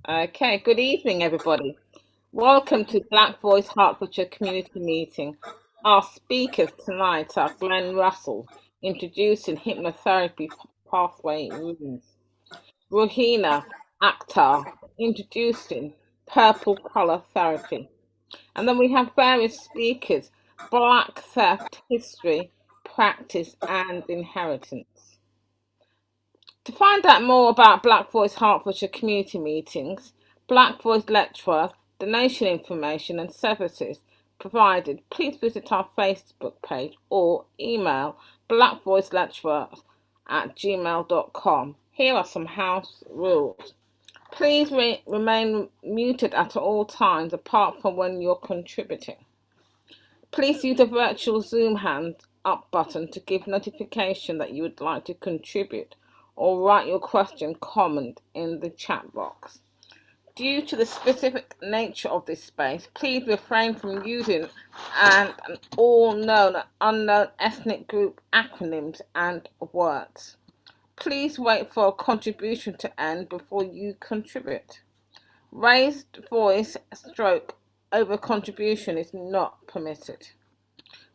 Okay, good evening, everybody. Welcome to Black Voice Hertfordshire Community Meeting. Our speakers tonight are Glen Russell, introducing hypnotherapy pathway rooms. Ruhena Akhtar, introducing purple color therapy. And then we have various speakers, Black theft history, practice, and inheritance. To find out more about Black Voice Hertfordshire community meetings, Black Voice lecturers, donation information and services provided, please visit our Facebook page or email blackvoicelecturers@gmail.com. Here are some house rules. Please remain muted at all times apart from when you're contributing. Please use the virtual Zoom hand up button to give notification that you would like to contribute or write your question comment in the chat box. Due to the specific nature of this space, please refrain from using all known and unknown ethnic group acronyms and words. Please wait for a contribution to end before you contribute. Raised voice stroke over contribution is not permitted.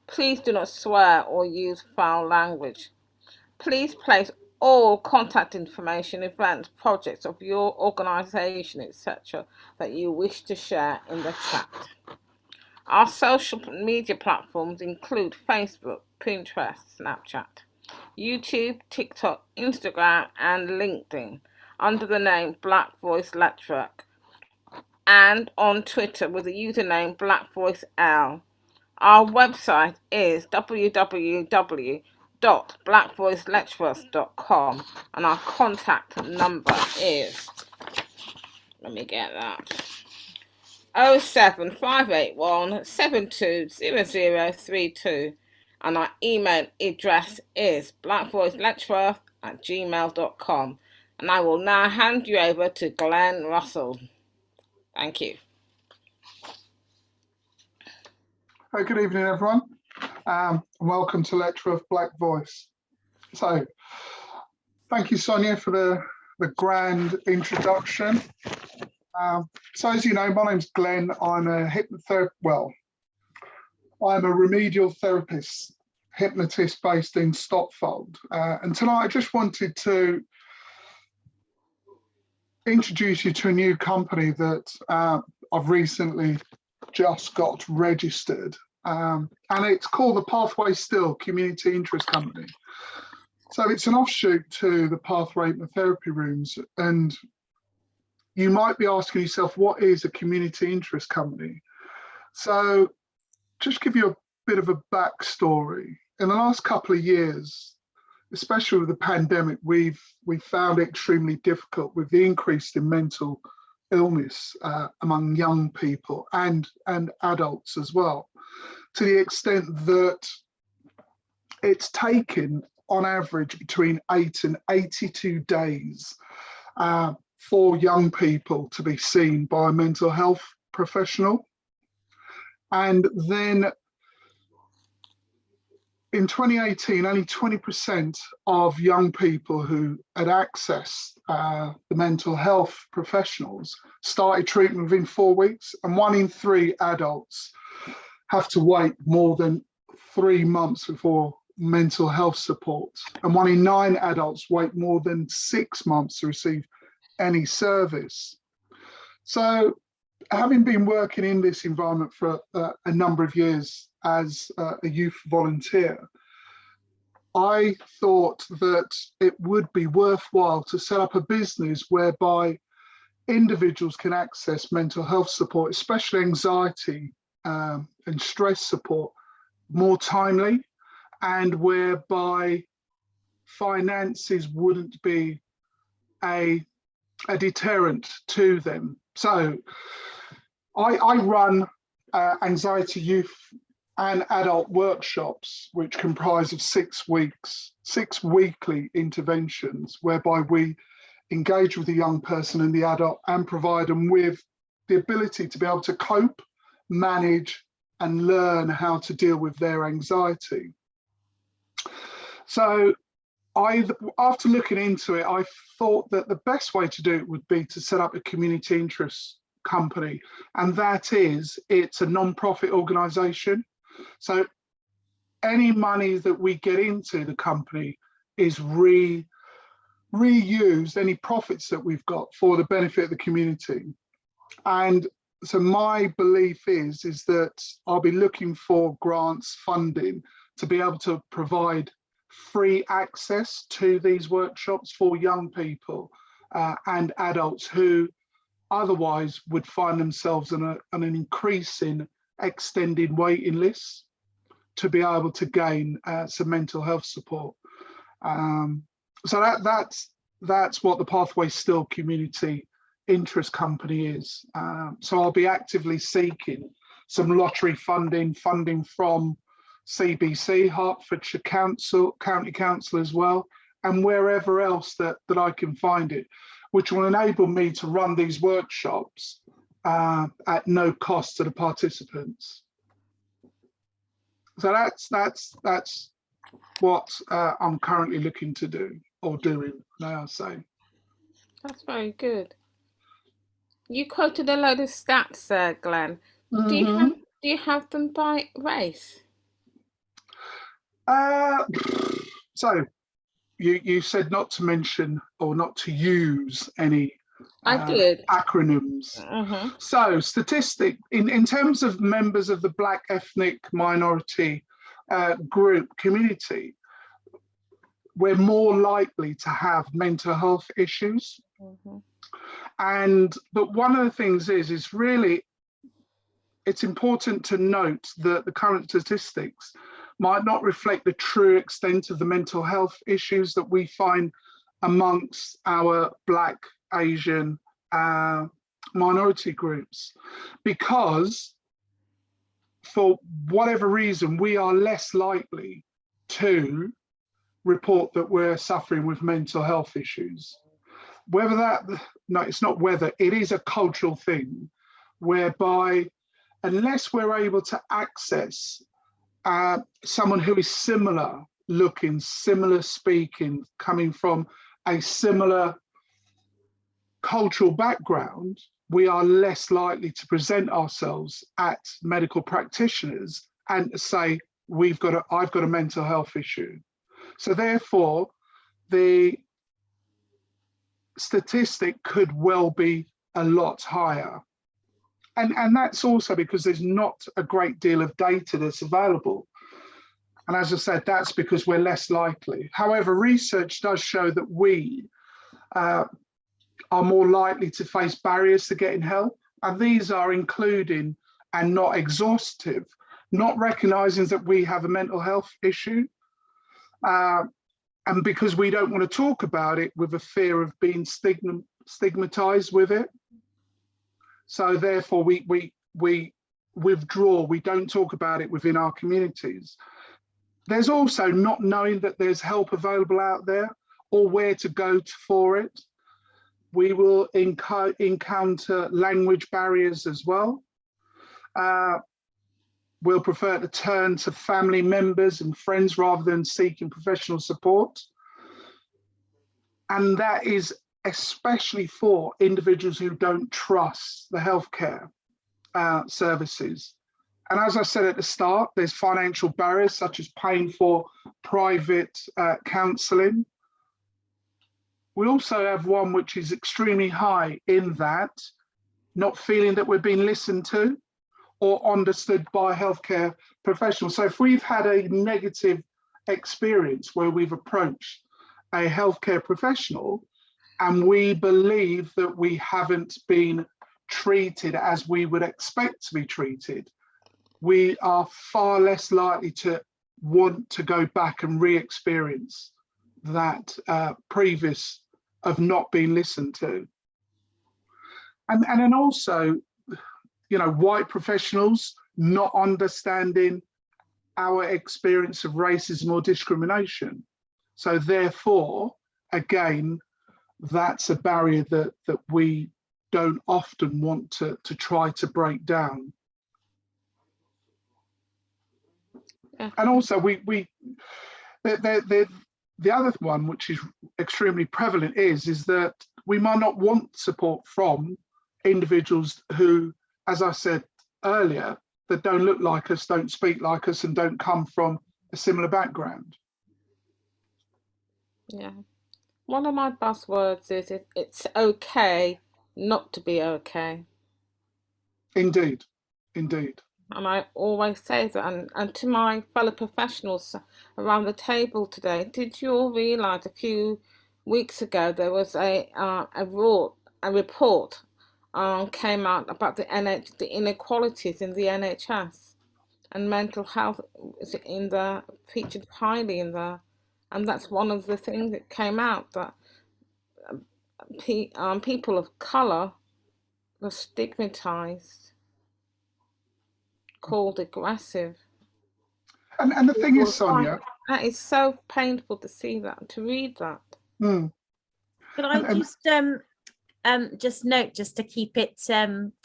Please do not swear or use foul language. Please place all contact information, events, projects of your organisation, etc., that you wish to share in the chat. Our social media platforms include Facebook, Pinterest, Snapchat, YouTube, TikTok, Instagram, and LinkedIn under the name Black Voice Lecturer, and on Twitter with the username Black Voice L. Our website is www.blackvoicelecturers.com and our contact number is, let me get that, 07581720032, and our email address is blackvoicelecturers@gmail.com. And I will now hand you over to Glen Russell. Thank you. Good evening, everyone. Welcome to Lecture of Black Voice. So, thank you, Sonia, for the grand introduction. So, as you know, my name's Glen. I'm a I'm a remedial therapist, hypnotist based in Stotfold. And tonight I just wanted to introduce you to a new company that I've recently just got registered. And it's called the Pathway Still Community Interest Company. So it's an offshoot to the Pathway Hypnotherapy Rooms. And you might be asking yourself, what is a community interest company? So just give you a bit of a backstory. In the last couple of years, especially with the pandemic, we've found it extremely difficult with the increase in mental illness among young people and adults as well, to the extent that it's taken on average between 8 and 82 days for young people to be seen by a mental health professional. And then in 2018, only 20% of young people who had accessed the mental health professionals started treatment within 4 weeks, and 1 in 3 adults have to wait more than 3 months before mental health support, and 1 in 9 adults wait more than 6 months to receive any service. So, having been working in this environment for a number of years as a youth volunteer, I thought that it would be worthwhile to set up a business whereby individuals can access mental health support, especially anxiety and stress support, more timely, and whereby finances wouldn't be a deterrent to them. So I run anxiety youth and adult workshops, which comprise of 6 weeks, 6 weekly interventions, whereby we engage with the young person and the adult and provide them with the ability to be able to cope, manage, and learn how to deal with their anxiety. So After looking into it, I thought that the best way to do it would be to set up a community interest company, and that is, it's a non-profit organisation. So any money that we get into the company is reused, any profits that we've got, for the benefit of the community. And so my belief is that I'll be looking for grants, funding, to be able to provide free access to these workshops for young people and adults who otherwise would find themselves on an increasing extended waiting list to be able to gain some mental health support. So that's what the Pathway Still Community Interest Company is. So I'll be actively seeking some lottery funding from CBC, Hertfordshire County Council as well, and wherever else that I can find it, which will enable me to run these workshops at no cost to the participants. So that's what I'm currently looking to do, or doing, may I say. That's very good. You quoted a load of stats there, Glenn. Do you have them by race? So you said not to mention or not to use any acronyms. So statistic in terms of members of the Black ethnic minority group community, we're more likely to have mental health issues. But one of the things is really, it's important to note that the current statistics might not reflect the true extent of the mental health issues that we find amongst our Black, Asian minority groups, because for whatever reason, we are less likely to report that we're suffering with mental health issues. It's not whether, it is a cultural thing, whereby unless we're able to access someone who is similar looking, similar speaking, coming from a similar cultural background, we are less likely to present ourselves at medical practitioners and say, I've got a mental health issue. So therefore, the statistic could well be a lot higher. And that's also because there's not a great deal of data that's available. And as I said, that's because we're less likely. However, research does show that we are more likely to face barriers to getting help. And these are including, and not exhaustive, not recognizing that we have a mental health issue. And because we don't want to talk about it with a fear of being stigmatized with it. So therefore we withdraw, we don't talk about it within our communities. There's also not knowing that there's help available out there or where to go for it. We will encounter language barriers as well. We'll prefer to turn to family members and friends rather than seeking professional support. And that is especially for individuals who don't trust the healthcare services. And as I said at the start, there's financial barriers such as paying for private counselling. We also have one which is extremely high in that, not feeling that we're being listened to or understood by healthcare professionals. So if we've had a negative experience where we've approached a healthcare professional and we believe that we haven't been treated as we would expect to be treated, we are far less likely to want to go back and re-experience that previous of not being listened to. And then also, you know, white professionals not understanding our experience of racism or discrimination. So therefore, again, that's a barrier that we don't often want to try to break down. And also, The other one, which is extremely prevalent, is that we might not want support from individuals who, as I said earlier, that don't look like us, don't speak like us, and don't come from a similar background. Yeah. One of my buzzwords is it's okay not to be okay. Indeed, indeed. And I always say that. And to my fellow professionals around the table today, did you all realise a few weeks ago there was a report came out about the inequalities in the NHS and mental health is featured highly in there, and that's one of the things that came out that people of colour were stigmatised, called aggressive. And the thing is, Sonia, that is so painful to see that, to read that. Mm. Could I just note, just to keep it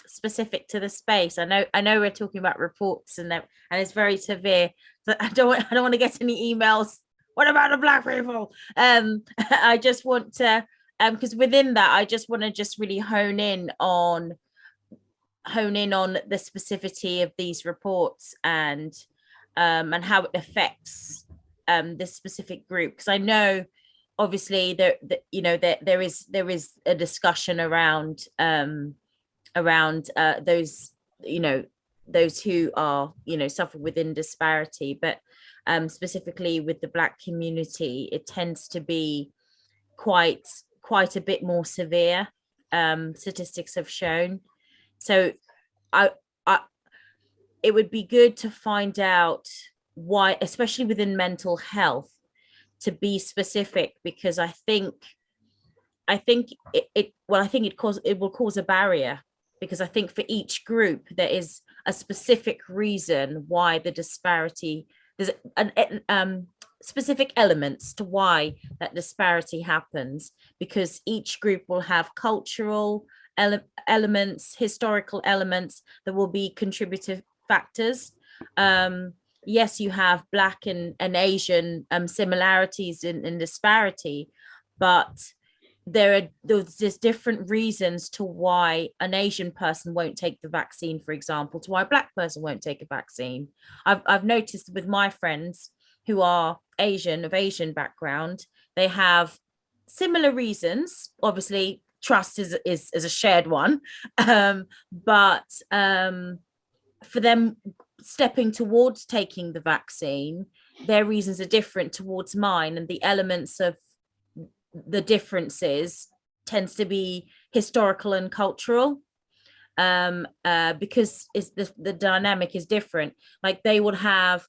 specific to the space? I know we're talking about reports and it's very severe. But I don't want to get any emails. What about the black people? I just want to because within that, I just want to just really hone in on the specificity of these reports and how it affects this specific group, because I know obviously there is a discussion around those those who are suffer within disparity, but specifically with the Black community, it tends to be quite a bit more severe. Statistics have shown. So I it would be good to find out why, especially within mental health, to be specific, because I think it will cause a barrier, because I think for each group there is a specific reason why the disparity, there's specific elements to why that disparity happens, because each group will have cultural elements, historical elements that will be contributive factors. Yes, you have Black and Asian similarities in disparity, but there's different reasons to why an Asian person won't take the vaccine, for example, to why a Black person won't take a vaccine. I've noticed with my friends who are Asian, of Asian background, they have similar reasons. Obviously, trust is a shared one, but for them stepping towards taking the vaccine, their reasons are different towards mine, and the elements of the differences tends to be historical and cultural, because it's the dynamic is different. Like they would have,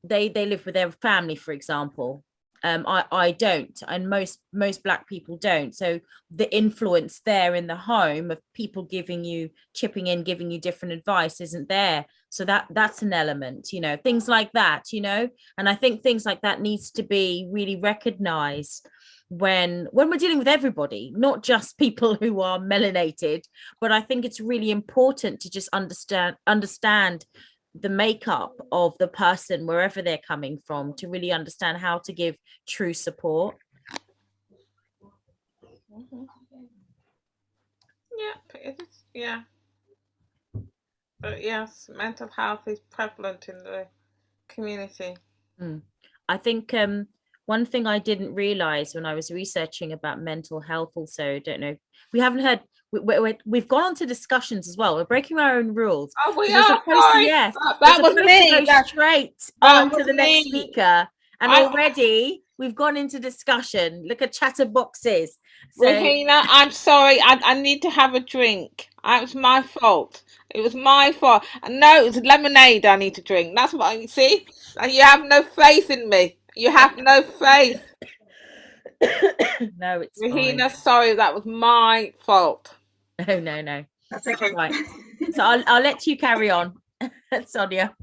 they live with their family, for example. I don't, and most Black people don't. So the influence there in the home of people chipping in, giving you different advice isn't there. So that's an element, things like that, and I think things like that needs to be really recognized when we're dealing with everybody, not just people who are melanated. But I think it's really important to just understand the makeup of the person wherever they're coming from, to really understand how to give true support. Yeah. But yes, mental health is prevalent in the community. I think one thing I didn't realize when I was researching about mental health, also, don't know, we haven't heard, we've gone on to discussions as well. We're breaking our own rules. Oh, we are. Sorry. Yes, that was me. Go straight on to the next speaker, and already we've gone into discussion. Look at chatter boxes. So, Ruhena, I'm sorry. I need to have a drink. It was my fault. It was my fault. No, it was lemonade I need to drink. That's what you see. You have no faith in me. You have no faith. No, it's Ruhena, sorry, that was my fault. No. That's okay. Right. So I'll let you carry on, Sonia.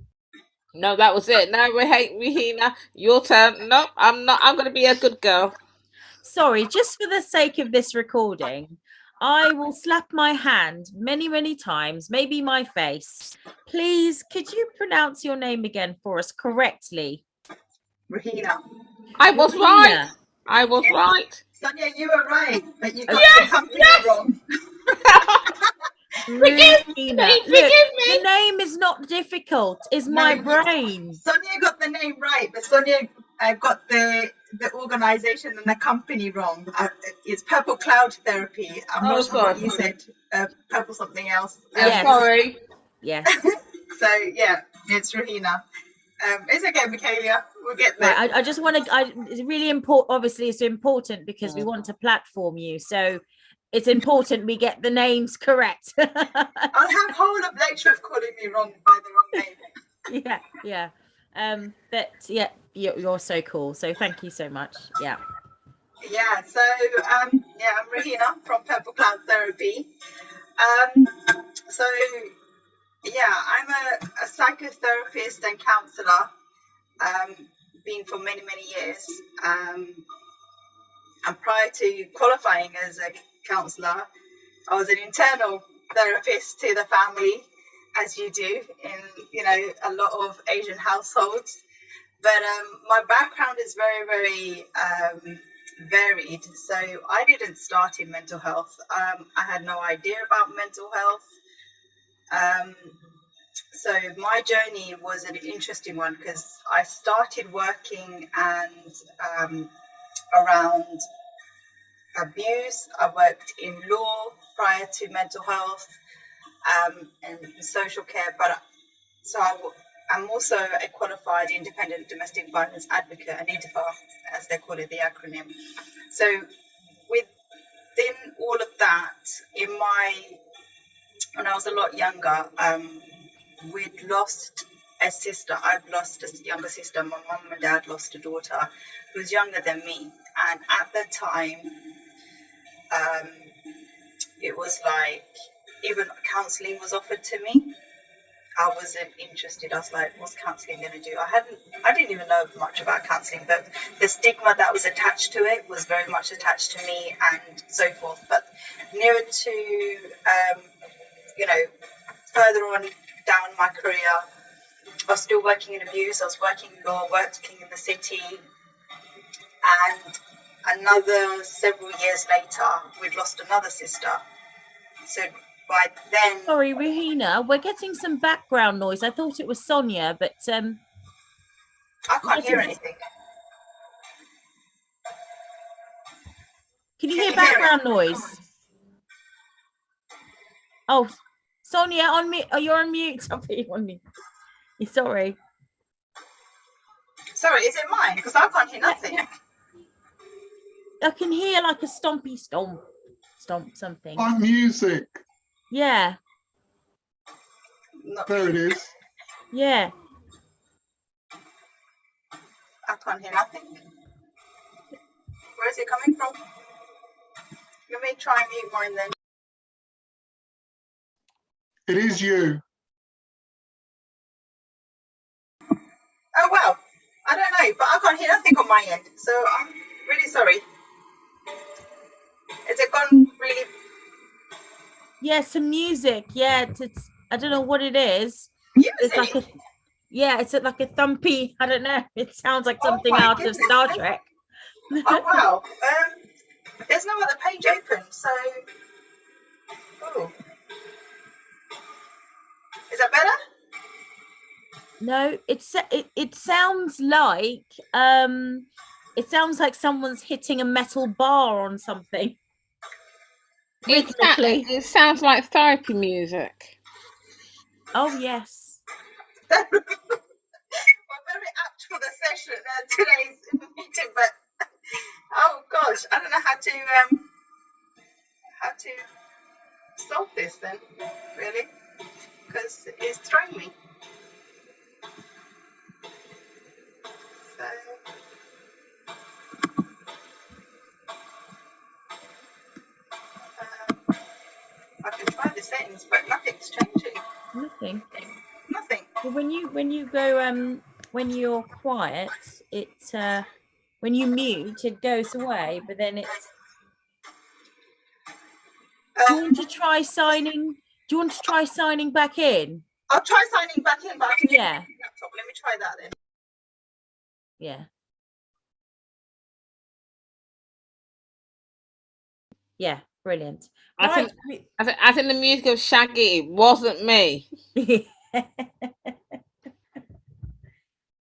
No, that was it. No, Ruhena, your turn. No, I'm not. I'm going to be a good girl. Sorry, just for the sake of this recording, I will slap my hand many, many times, maybe my face. Please, could you pronounce your name again for us correctly? Ruhena. I was right. I was right. Sonia, you were right, but you got the Yes, company yes. wrong. Forgive Ruhena, me, look, forgive the me. name is not difficult. It's No, my brain. Sonia got the name right, but Sonia got the organization and the company wrong. It's Purple Cloud Therapy. I'm Oh, not sure what sorry. you said. Purple something else. I'm Yes. sorry. Yes. So yeah, it's Ruhena. It's okay, Michaela. We'll get there. Right. I just want to. It's really important. Obviously, it's important because we want to platform you. So it's important we get the names correct. I'll have whole of lecturers calling me wrong by the wrong name. Yeah. But yeah, you're so cool. So thank you so much. Yeah. Yeah. So I'm Ruhena from Purple Cloud Therapy. So yeah, I'm a psychotherapist and counselor. Been for many years. And prior to qualifying as a counsellor, I was an internal therapist to the family, as you do in a lot of Asian households. But my background is very varied. So I didn't start in mental health. I had no idea about mental health. So my journey was an interesting one because I started working and around abuse. I worked in law prior to mental health and social care, but I'm also a qualified independent domestic violence advocate, an IDFA, as they call it, the acronym. So within all of that, when I was a lot younger, we'd lost a sister. I've lost a younger sister. My mum and dad lost a daughter who was younger than me. And at the time, it was like even counselling was offered to me. I wasn't interested. I was like, what's counselling going to do? I didn't even know much about counselling, but the stigma that was attached to it was very much attached to me and so forth. But nearer to, further on down my career, I was still working in abuse. I was working in law, working in the city, and another several years later, we'd lost another sister. So by then, Sorry, Ruhena, we're getting some background noise. I thought it was Sonia, but I can't hear anything. Can you Can hear you hear background it? noise? Oh, Sonia, on mute. Oh, you're on mute. Sorry, on mute. Sorry. Sorry, is it mine? Because I can't hear nothing. I can hear like a stompy stomp something. Like music. Yeah. There it is. Yeah. I can't hear nothing. Where is it coming from? Let me try and mute mine then. It is you. Oh, well, I don't know, but I can't hear nothing on my end. So I'm really sorry. Has it gone really? Yeah, some music. Yeah, it's I don't know what it is. Music? It's like it's like a thumpy, I don't know. It sounds like something out of goodness. Star Trek. Oh, wow. There's no other page open, so... Oh. Is that better? No, it sounds like someone's hitting a metal bar on something rhythmically. It sounds like therapy music. Oh yes. We're very apt for the session today's meeting, but oh gosh, I don't know how to solve this then, really, because it's throwing me. So I can try the settings, but nothing's changing. Nothing. Nothing. Well, when you go when you're quiet, it when you mute, it goes away, but then it's do you want to try signing back in? I'll try signing back in, but I can use Yeah. my laptop. Let me try that then. Yeah. Yeah, brilliant. I Right. think, as in the music of Shaggy, it wasn't me.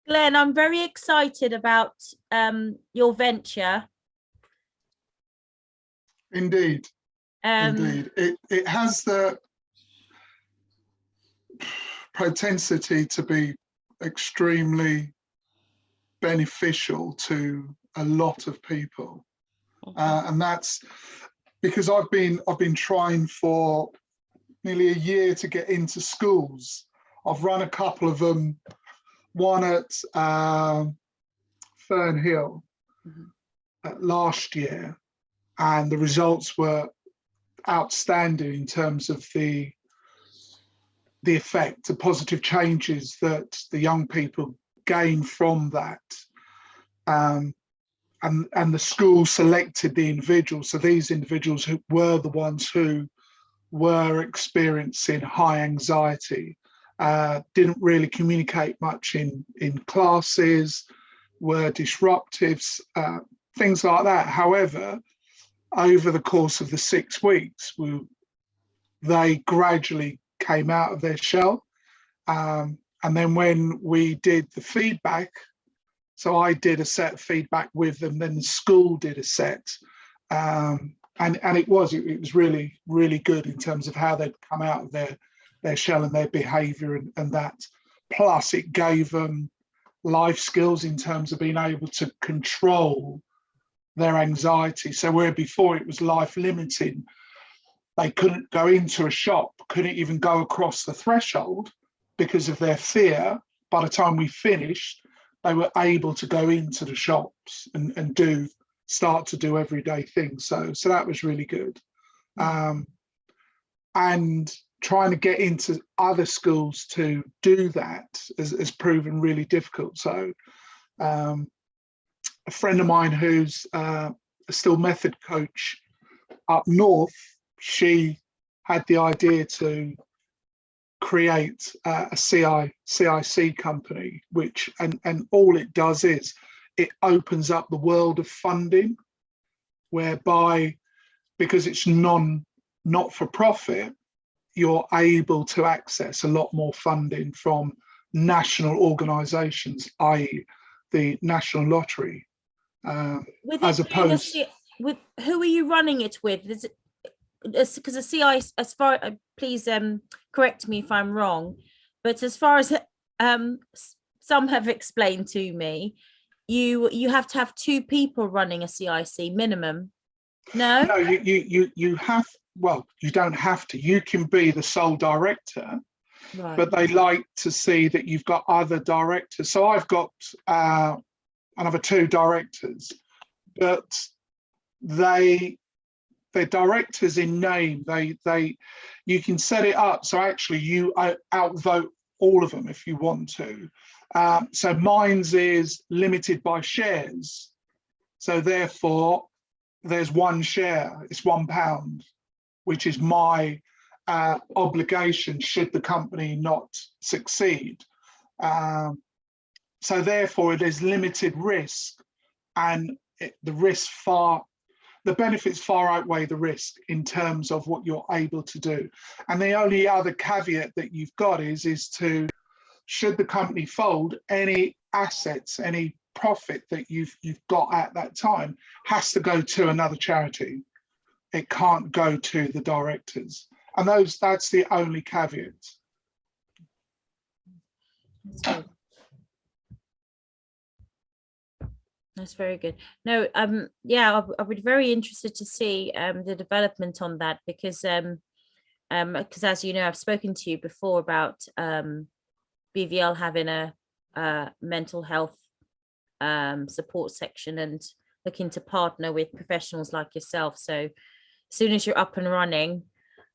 Glenn, I'm very excited about your venture. Indeed, Um, indeed. It has the propensity to be extremely beneficial to a lot of people, and that's because I've been trying for nearly a year to get into schools. I've run a couple of them, one at Fern Hill last year, and the results were outstanding in terms of the effect, the positive changes that the young people gain from that. And the school selected the individuals. So these individuals who were the ones who were experiencing high anxiety, didn't really communicate much in classes, were disruptives, things like that. However, over the course of the 6 weeks, they gradually came out of their shell. And then when we did the feedback, so I did a set of feedback with them, then the school did a set. And it was really, really good in terms of how they'd come out of their shell and their behaviour and that. Plus, it gave them life skills in terms of being able to control their anxiety. So where before it was life limiting, they couldn't go into a shop, couldn't even go across the threshold because of their fear. By the time we finished, they were able to go into the shops and start to do everyday things. So that was really good. And trying to get into other schools to do that has proven really difficult. So a friend of mine who's a still method coach up north, she had the idea to create a CIC company, which and all it does is it opens up the world of funding, whereby because it's not for profit, you're able to access a lot more funding from national organisations, i.e., the National Lottery, as opposed. with who are you running it with? Is it because the CI, as far please correct me if I'm wrong, but as far as some have explained to me, you have to have 2 people running a CIC minimum. No, you have. Well, you don't have to. You can be the sole director, right. But they like to see that you've got other directors. So I've got another 2 directors, but they're directors in name. You can set it up so actually you outvote all of them if you want to. So mine's is limited by shares. So therefore, there's 1 share. It's £1, which is my obligation should the company not succeed. So therefore, there's limited risk, and the benefits far outweigh the risk in terms of what you're able to do. And the only other caveat that you've got is to, should the company fold, any assets, any profit that you've got at that time has to go to another charity. It can't go to the directors. And that's the only caveat. That's very good. No, yeah, I would be very interested to see the development on that, because as you know, I've spoken to you before about BVL having a mental health support section and looking to partner with professionals like yourself. So as soon as you're up and running,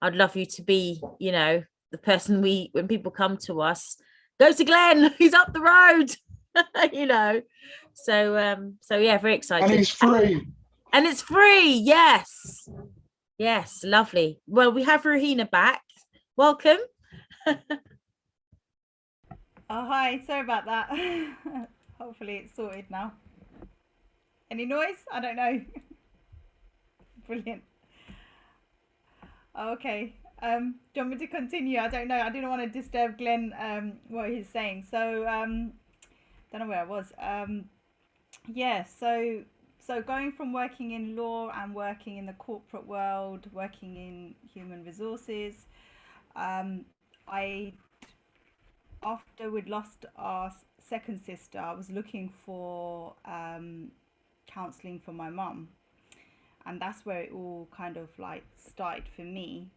I'd love you to be, the person when people come to us, go to Glen, he's up the road, So yeah, very excited. And it's free. And it's free, yes. Yes, lovely. Well, we have Ruhena back. Welcome. Oh, hi, sorry about that. Hopefully it's sorted now. Any noise? I don't know. Brilliant. Okay. Do you want me to continue? I don't know. I didn't want to disturb Glenn. What he's saying. So don't know where I was. Yeah. So going from working in law and working in the corporate world, working in human resources, I after we'd lost our second sister, I was looking for counselling for my mum, and that's where it all kind of like started for me,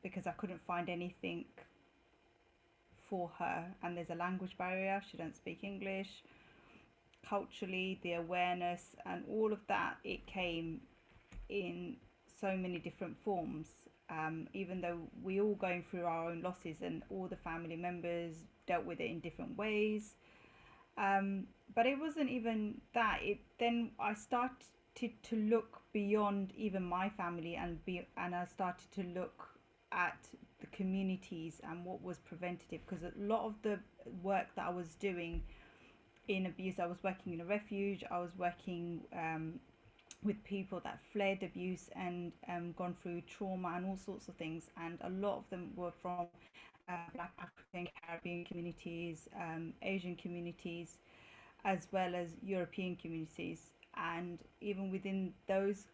because I couldn't find anything for her, and there's a language barrier. She don't speak English. Culturally, the awareness and all of that, it came in so many different forms. Even though we all going through our own losses and all the family members dealt with it in different ways, but it wasn't even that. It then I started to look beyond even my family, and I started to look at the communities and what was preventative, because a lot of the work that I was doing in abuse, I was working in a refuge, I was working with people that fled abuse and gone through trauma and all sorts of things, and a lot of them were from Black, African, Caribbean communities, Asian communities, as well as European communities. And even within those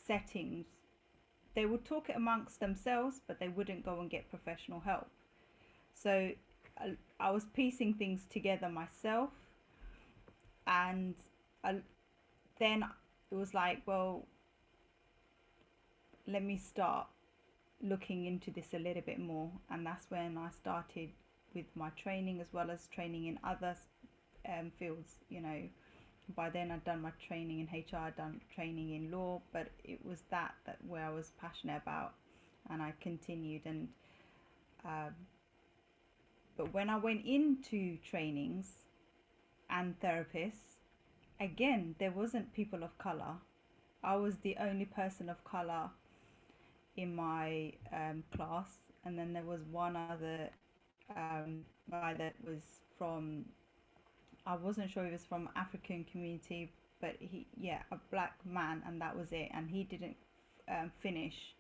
settings, they would talk it amongst themselves, but they wouldn't go and get professional help. So I was piecing things together myself, and then it was like, well, let me start looking into this a little bit more. And that's when I started with my training, as well as training in other fields. You know, by then I'd done my training in HR, I'd done training in law, but it was that where I was passionate about, and I continued. And but when I went into trainings and therapists, again, there wasn't people of color. I was the only person of color in my class, and then there was one other guy that was from, I wasn't sure if he was from African community, but a black man, and that was it. And he didn't finish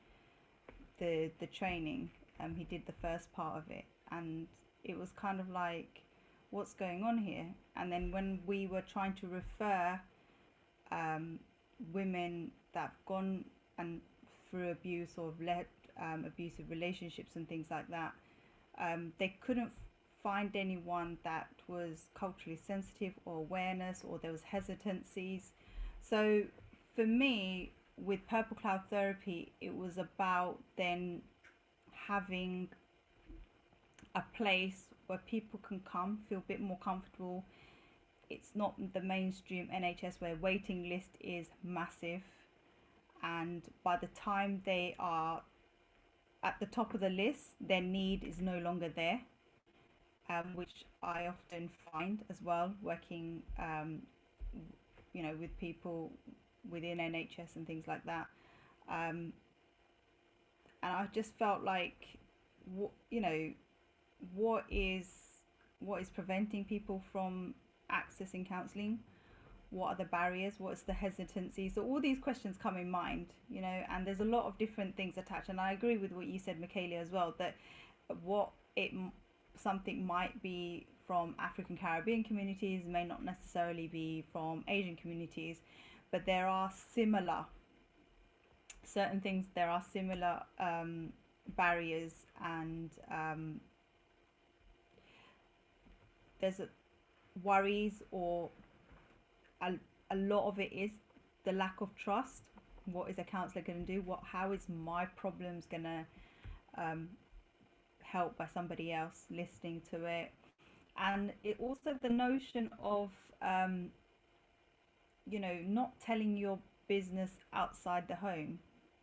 the training. He did the first part of it, and it was kind of like, what's going on here? And then when we were trying to refer women that have gone and through abuse or led abusive relationships and things like that, they couldn't find anyone that was culturally sensitive or awareness, or there was hesitancies. So for me, with Purple Cloud Therapy, it was about then having a place where people can come, feel a bit more comfortable. It's not the mainstream NHS where waiting list is massive, and by the time they are at the top of the list, their need is no longer there, which I often find as well, working with people within NHS and things like that. And I just felt like, what is preventing people from accessing counselling? What are the barriers? What's the hesitancy? So all these questions come in mind, and there's a lot of different things attached. And I agree with what you said, Michaela, as well, that something might be from African Caribbean communities may not necessarily be from Asian communities, but there are similar certain things. There are similar barriers, and there's worries, or a lot of it is the lack of trust. What is a counsellor going to do? How is my problems going to help by somebody else listening to it? And it also the notion of not telling your business outside the home.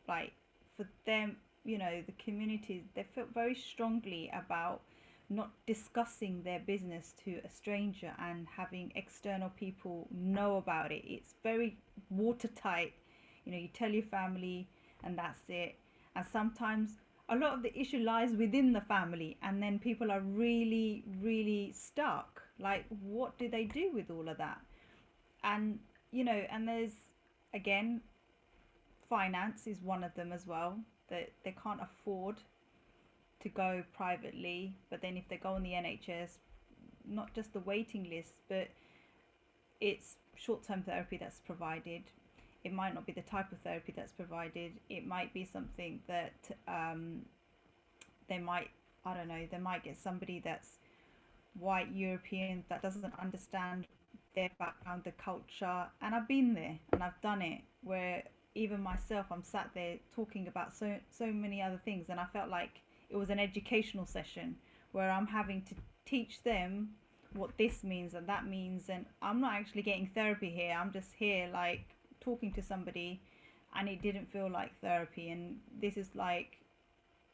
Like, for them, the communities, they feel very strongly about not discussing their business to a stranger and having external people know about it. It's very watertight. You tell your family and that's it. And sometimes a lot of the issue lies within the family, and then people are really, really stuck. Like, what do they do with all of that? And and there's, again, finance is one of them as well, that they can't afford to go privately, but then if they go on the NHS, not just the waiting list, but it's short-term therapy that's provided. It might not be the type of therapy that's provided. It might be something that they might, I don't know, they might get somebody that's white European that doesn't understand their background, the culture. And I've been there and I've done it, where even myself, I'm sat there talking about so many other things, and I felt like it was an educational session where I'm having to teach them what this means and that means, and I'm not actually getting therapy here. I'm just here like talking to somebody, and it didn't feel like therapy. And this is like,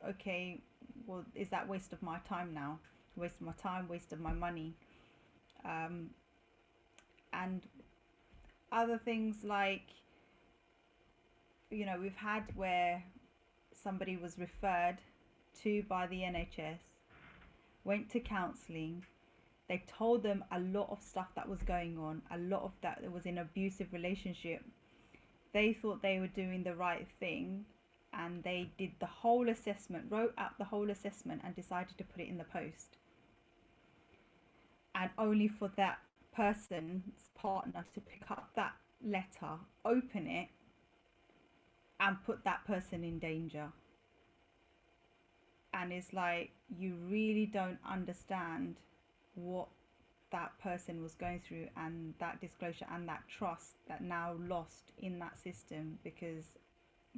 okay, well, is that waste of my time now? Waste of my time, waste of my money. And other things like, you know, we've had where somebody was referred to by the NHS, went to counselling. They told them a lot of stuff that was going on, a lot of that was in abusive relationship. They thought they were doing the right thing, and they did the whole assessment, wrote out the whole assessment, and decided to put it in the post. And only for that person's partner to pick up that letter, open it, and put that person in danger. And it's like, you really don't understand what that person was going through, and that disclosure and that trust that now lost in that system, because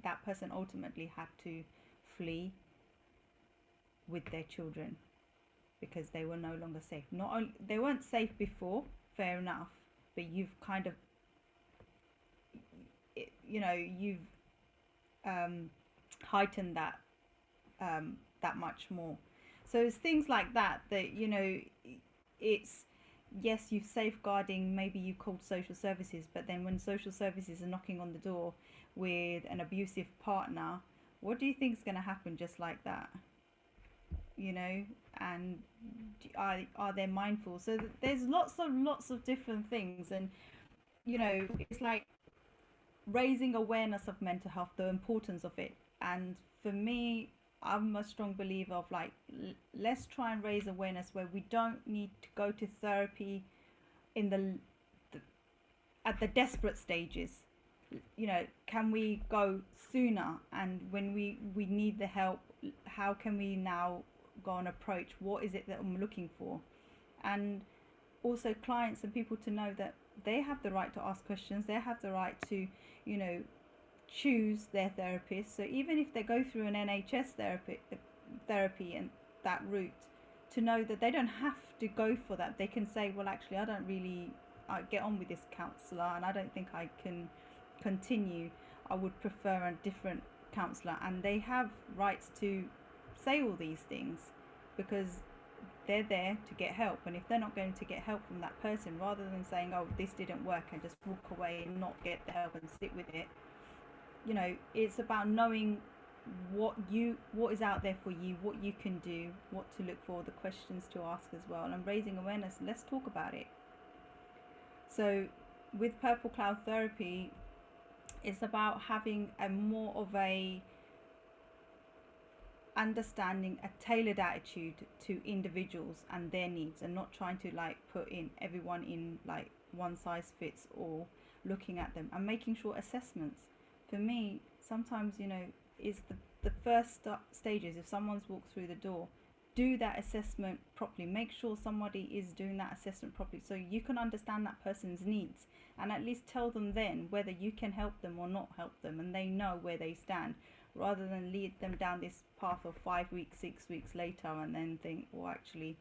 that person ultimately had to flee with their children because they were no longer safe. Not only they weren't safe before, fair enough, but you've kind of, you know, you've heightened that that much more. So it's things like that, you know, it's, yes, you're safeguarding, maybe you called social services, but then when social services are knocking on the door with an abusive partner, what do you think is going to happen just like that? You know, and are they mindful? So there's lots of different things, and you know, it's like raising awareness of mental health, the importance of it. And for me, I'm a strong believer of like, let's try and raise awareness where we don't need to go to therapy in the at the desperate stages. You know, can we go sooner? And when we need the help, how can we now go and approach? What is it that I'm looking for? And also clients and people to know that they have the right to ask questions. They have the right to, you know, choose their therapist. So even if they go through an NHS therapy and that route, to know that they don't have to go for that. They can say, well, actually, I don't really get on with this counsellor, and I don't think I can continue. I would prefer a different counsellor. And they have rights to say all these things, because they're there to get help. And if they're not going to get help from that person, rather than saying, oh, this didn't work, and just walk away and not get the help and sit with it, you know, it's about knowing what is out there for you, what you can do, what to look for, the questions to ask as well, and raising awareness. Let's talk about it. So with Purple Cloud Therapy, it's about having a more of a understanding, a tailored attitude to individuals and their needs, and not trying to like put in everyone in like one size fits all, looking at them and making sure assessments. For me, sometimes, you know, is the first stages. If someone's walked through the door, do that assessment properly. Make sure somebody is doing that assessment properly, so you can understand that person's needs, and at least tell them then whether you can help them or not help them, and they know where they stand, rather than lead them down this path of 5 weeks, 6 weeks later, and then think, well, actually,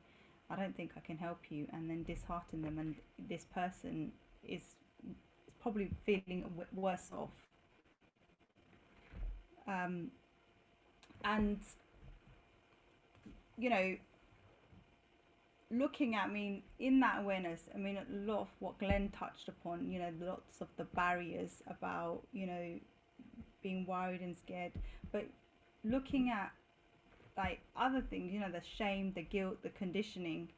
I don't think I can help you, and then dishearten them, and this person is probably feeling worse off. And you know, looking at, I mean, in that awareness, I mean, a lot of what Glen touched upon, you know, lots of the barriers about, you know, being worried and scared, but looking at like other things, you know, the shame, the guilt, the conditioning,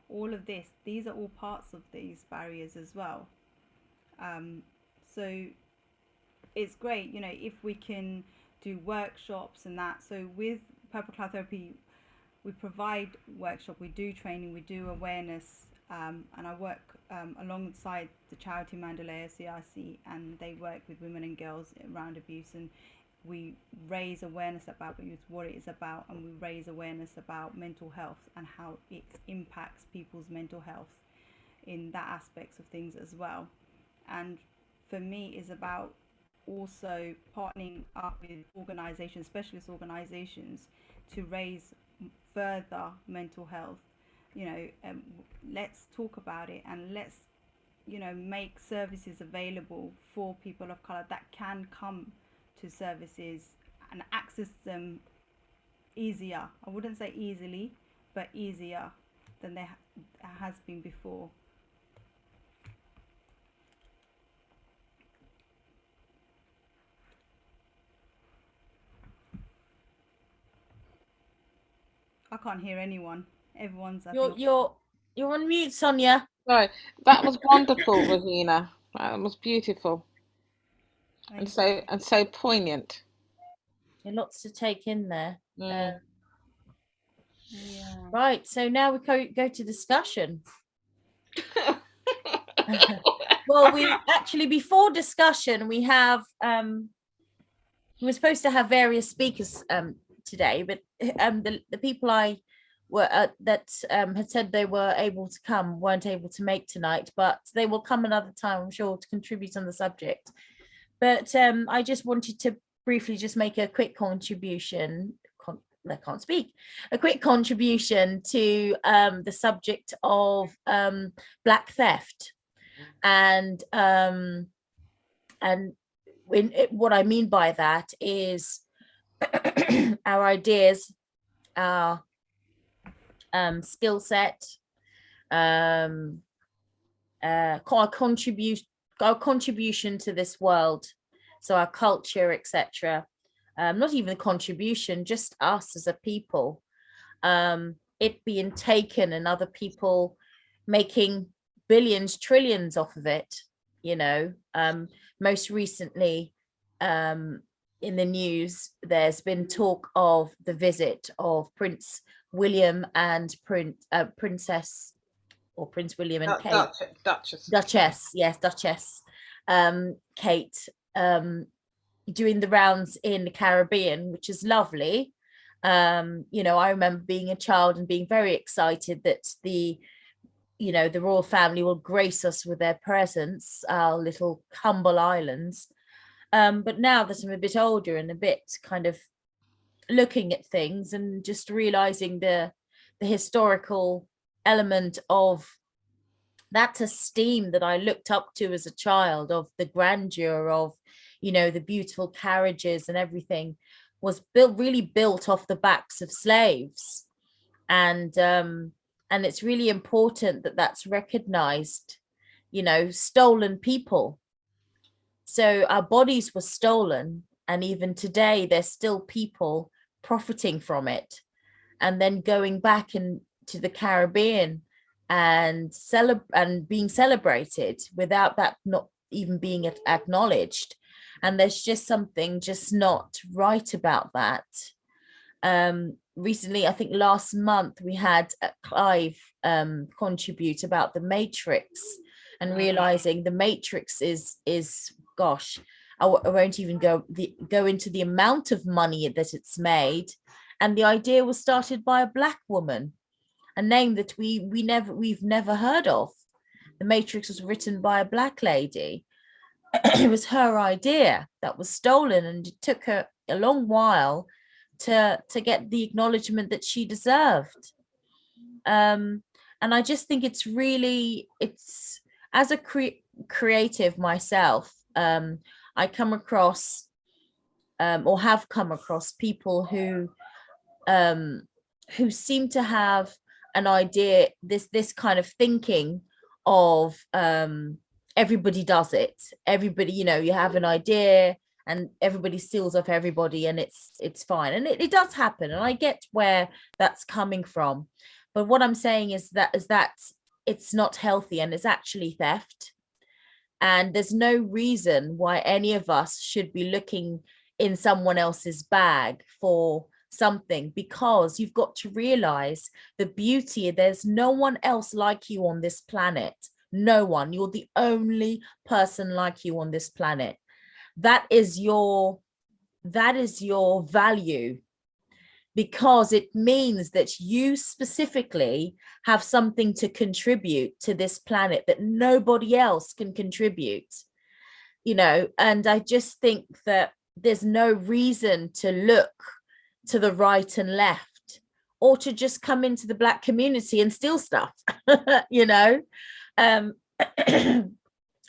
all of this, these are all parts of these barriers as well. So it's great, you know, if we can do workshops and that. So with Purple Cloud Therapy, we provide workshop, we do training, we do awareness, and I work alongside the charity Mandalay CRC, and they work with women and girls around abuse, and we raise awareness about what it is about, and we raise awareness about mental health and how it impacts people's mental health in that aspects of things as well. And for me is about also partnering up with organizations, specialist organizations, to raise further mental health. You know, let's talk about it, and let's, you know, make services available for people of color that can come to services and access them easier. I wouldn't say easily, but easier than there has been before. I can't hear anyone. Everyone's, I think. You're on mute, Sonia. Sorry, that was wonderful, Ruhena. That was beautiful and so poignant. There are lots to take in there. Mm. Yeah. Right, so now we go to discussion. Well, we actually, before discussion, we have we were supposed to have various speakers today, but the people I were that had said they were able to come weren't able to make tonight, but they will come another time, I'm sure, to contribute on the subject. But I just wanted to briefly just make a quick contribution. I can't speak. A quick contribution to the subject of Black theft, and what I mean by that is our ideas, our skill set, our contribution to this world, so our culture, etc. Not even a contribution, just us as a people, it being taken and other people making billions, trillions off of it, you know. Most recently, in the news, there's been talk of the visit of Prince William and Princess, or Prince William and Kate, Duchess, Kate, doing the rounds in the Caribbean, which is lovely. You know, I remember being a child and being very excited that the royal family will grace us with their presence, our little humble islands. But now that I'm a bit older and a bit kind of looking at things and just realizing the historical element of that esteem that I looked up to as a child, of the grandeur of, you know, the beautiful carriages and everything, was really built off the backs of slaves. And it's really important that that's recognized, you know, stolen people. So our bodies were stolen, and even today there's still people profiting from it, and then going back into the Caribbean and being celebrated without that not even being acknowledged. And there's just something just not right about that. Recently, I think last month, we had Clive contribute about the Matrix, and realizing the Matrix is gosh, I won't even go into the amount of money that it's made. And the idea was started by a Black woman, a name that we've never heard of. The Matrix was written by a Black lady. It was her idea that was stolen, and it took her a long while to get the acknowledgement that she deserved. And I just think it's as a creative myself, I come across or have come across people who seem to have an idea, this kind of thinking of everybody does it. Everybody, you know, you have an idea and everybody steals off everybody, and it's fine. And it does happen, and I get where that's coming from. But what I'm saying is that it's not healthy, and it's actually theft. And there's no reason why any of us should be looking in someone else's bag for something, because you've got to realize the beauty. There's no one else like you on this planet. No one. You're the only person like you on this planet. That is your value, because it means that you specifically have something to contribute to this planet that nobody else can contribute, and I just think that there's no reason to look to the right and left, or to just come into the Black community and steal stuff. um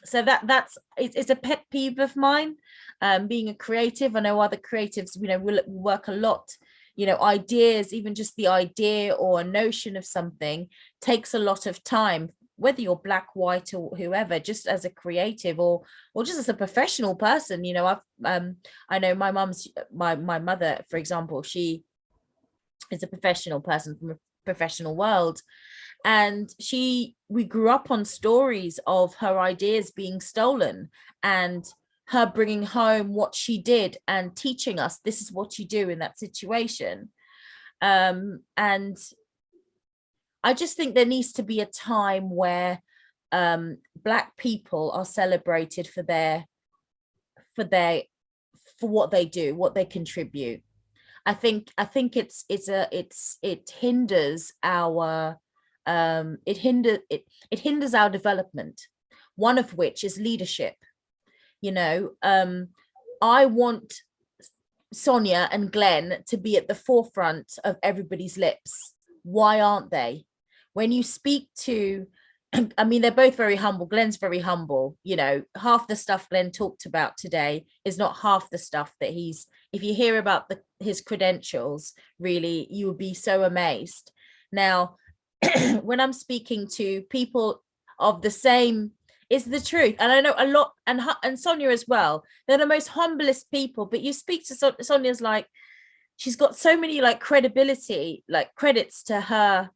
so it's a pet peeve of mine. Being a creative, I know other creatives, will work a lot, ideas, even just the idea or a notion of something takes a lot of time, whether you're Black, white, or whoever, just as a creative or just as a professional person. I know my mother, for example, she is a professional person from a professional world, and we grew up on stories of her ideas being stolen, and her bringing home what she did and teaching us, this is what you do in that situation. And I just think there needs to be a time where Black people are celebrated for what they do, what they contribute. I think it hinders our it hinders our development, one of which is leadership. I want Sonia and Glen to be at the forefront of everybody's lips. Why aren't they? When you speak to, I mean, they're both very humble. Glen's very humble. Half the stuff Glen talked about today is not half the stuff that if you hear about his credentials, really, you would be so amazed. Now, when I'm speaking to people of the same, it's the truth. And I know a lot, and Sonia as well, they're the most humblest people, but you speak to Sonia's like, she's got so many like credibility, like credits to her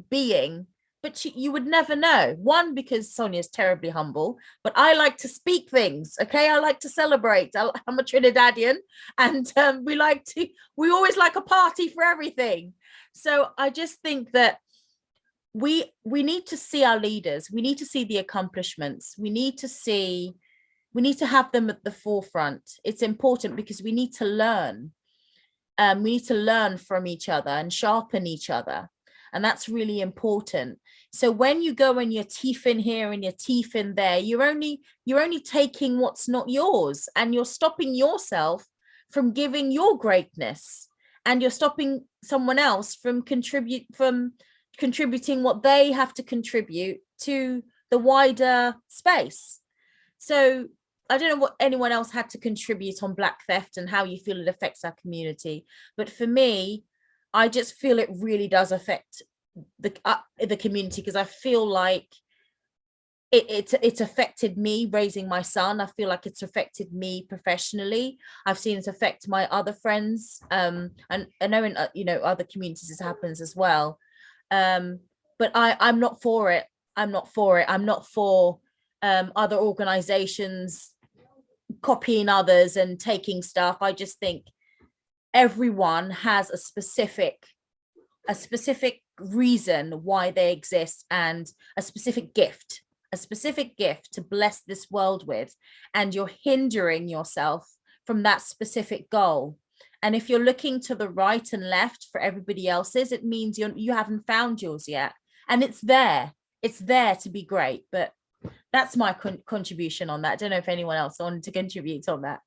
being, but you would never know. One, because Sonia's terribly humble, but I like to speak things. Okay, I like to celebrate. I'm a Trinidadian, and we always like a party for everything. So I just think that we need to see our leaders. We need to see the accomplishments. We need to have them at the forefront. It's important because we need to learn. We need to learn from each other and sharpen each other. And that's really important. So when you go and your teeth in here and your teeth in there, you're only taking what's not yours, and you're stopping yourself from giving your greatness, and you're stopping someone else from contributing what they have to contribute to the wider space. So I don't know what anyone else had to contribute on Black theft and how you feel it affects our community, but for me, I just feel it really does affect the community, because I feel like it's affected me raising my son. I feel like it's affected me professionally. I've seen it affect my other friends, and I know in other communities this happens as well. But I'm not for it. I'm not for other organizations copying others and taking stuff. I just think everyone has a specific reason why they exist, and a specific gift to bless this world with, and you're hindering yourself from that specific goal. And if you're looking to the right and left for everybody else's, it means you haven't found yours yet. And it's there to be great. But that's my contribution on that. I don't know if anyone else wanted to contribute on that.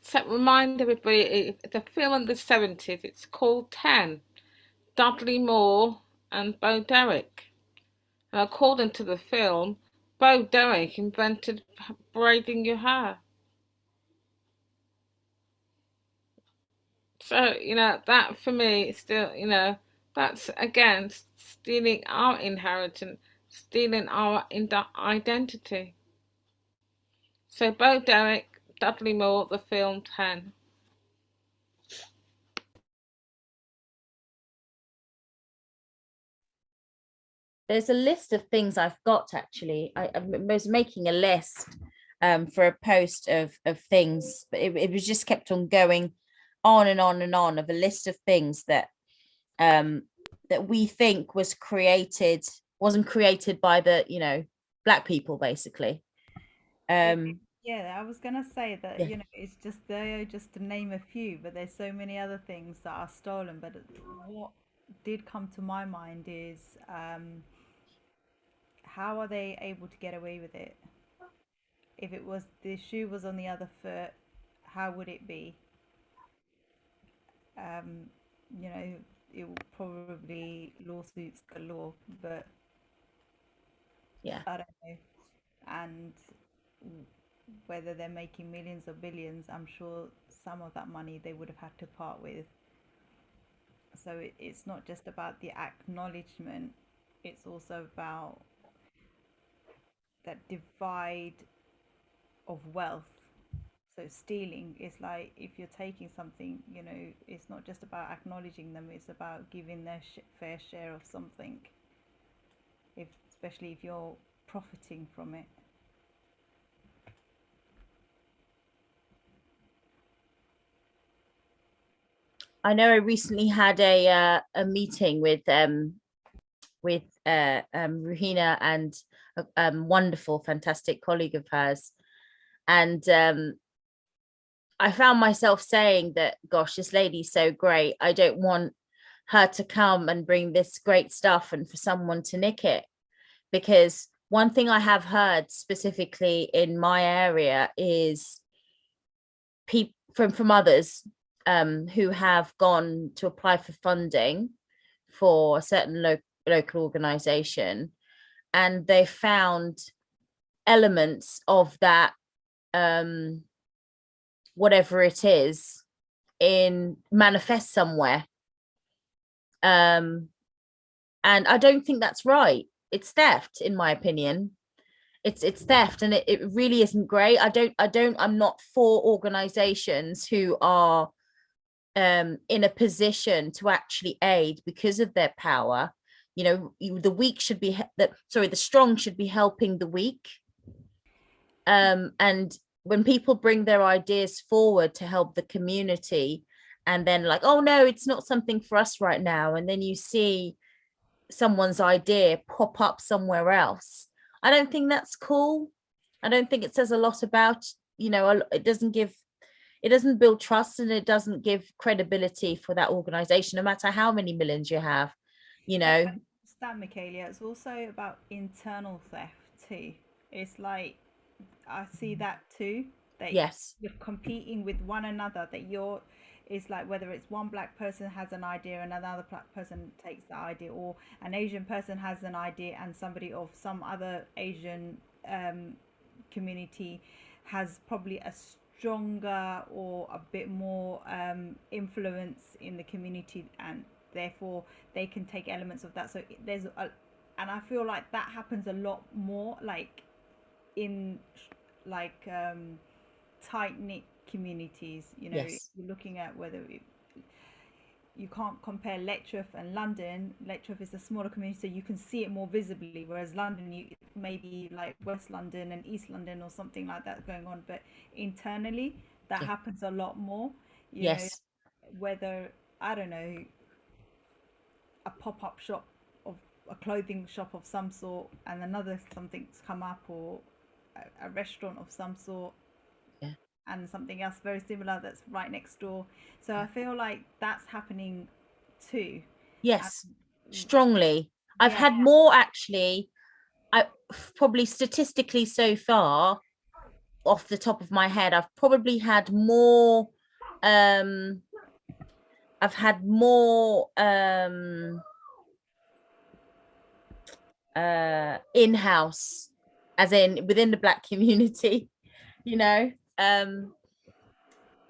So remind everybody, it's a film in the 70s. It's called 10. Dudley Moore and Bo Derek. And according to the film, Bo Derek invented braiding your hair. So, that for me is still, that's again stealing our inheritance, stealing our identity. So Bo Derek, Dudley Moore, the film 10. there's a list of things I've got actually. I was making a list for a post of things, but it was just kept on going on and on and on, of a list of things that that we think wasn't created by the, you know, black people basically. Yeah, I was gonna say that, Yeah. you know, it's just there just to name a few, but there's so many other things that are stolen. But what did come to my mind is, how are they able to get away with it? If it was the shoe was on the other foot, how would it be? Um, you know, it will probably lawsuits galore, but Yeah. I don't know. And whether they're making millions or billions, I'm sure some of that money they would have had to part with. So it's not just about the acknowledgement, it's also about that divide of wealth. So stealing is like, if you're taking something, you know, it's not just about acknowledging them, it's about giving their fair share of something, if especially if you're profiting from it. I know I recently had a meeting with Ruhena and a wonderful, fantastic colleague of hers. And I found myself saying that, gosh, this lady's so great. I don't want her to come and bring this great stuff and for someone to nick it. Because one thing I have heard specifically in my area is people from others who have gone to apply for funding for a certain local organization, and they found elements of that, whatever it is, in manifest somewhere. And I don't think that's right. It's theft, in my opinion. It's theft, and it really isn't great. I'm not for organizations who are in a position to actually aid because of their power. You know, the weak should be the strong should be helping the weak. And when people bring their ideas forward to help the community, and then like, oh no, it's not something for us right now, and then you see someone's idea pop up somewhere else, I don't think that's cool. I don't think it says a lot about, you know, it doesn't build trust, and it doesn't give credibility for that organization, no matter how many millions you have, you Yeah, know. I understand, Michaelia. It's also about internal theft too. It's like, I see that too, that Yes. you're competing with one another, that you're, it's like whether it's one black person has an idea and another black person takes the idea, or an Asian person has an idea and somebody of some other Asian community has probably a stronger or a bit more influence in the community, and therefore they can take elements of that. So there's a, and I feel like that happens a lot more, like in like tight knit communities. You know, if Yes. you're looking at whether you can't compare Letchworth and London. Letchworth is a smaller community, so you can see it more visibly, whereas London, you maybe like West London and East London or something like that going on, but internally that Yeah. happens a lot more. You know, Yes. whether, I don't know, a pop-up shop of a clothing shop of some sort and another something's come up, or a restaurant of some sort, Yeah. and something else very similar that's right next door. So I feel like that's happening too. Yes. Strongly. I've Yeah, had more actually. I probably statistically so far, off the top of my head, I've probably had more um I've had more in-house, as in within the black community, you know,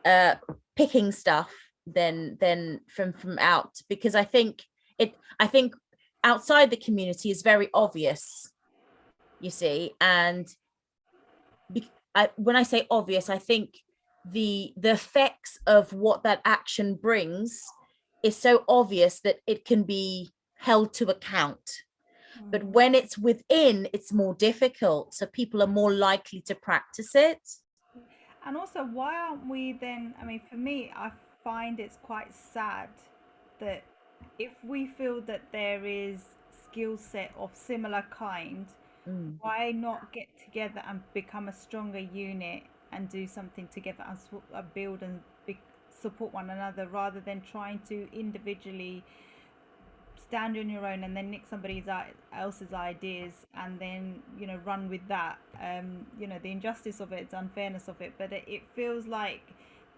uh picking stuff than from out, because I think outside the community is very obvious, you see. And when I say obvious, I think the effects of what that action brings is so obvious that it can be held to account. But when it's within, it's more difficult. So people are more likely to practice it. And also, why aren't we then? I mean, for me, I find it's quite sad that if we feel that there is skill set of similar kind, why not get together and become a stronger unit and do something together and build and support one another, rather than trying to individually stand on your own and then nick somebody else's ideas and then run with that. The injustice of it, the unfairness of it, but it feels like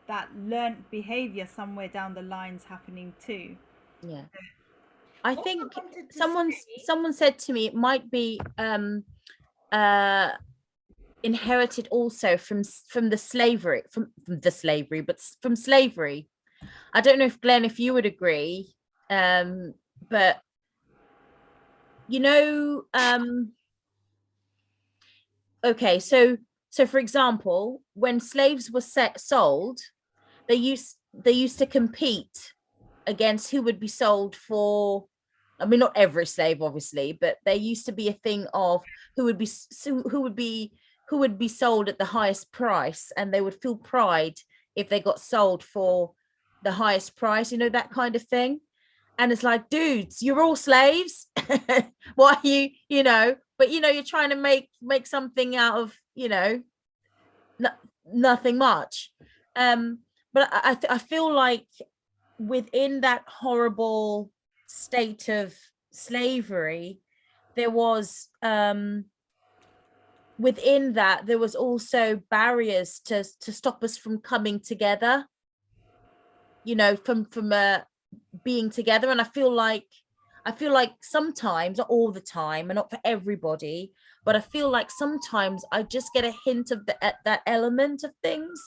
that learned behavior somewhere down the lines happening too. Yeah, I Also think wanted to someone said to me it might be inherited also from the slavery, but from slavery. I don't know if Glenn, if you would agree, but okay, so for example, when slaves were sold, they used to compete against who would be sold for. I mean, not every slave, obviously, but there used to be a thing of who would be sold at the highest price, and they would feel pride if they got sold for the highest price, that kind of thing. And it's like, dudes, you're all slaves. Why are you, but you're trying to make something out of, nothing much. But I feel like within that horrible state of slavery, there was within that there was also barriers to stop us from coming together, from being together. And I feel like sometimes, not all the time and not for everybody, but I feel like sometimes I just get a hint of that element of things.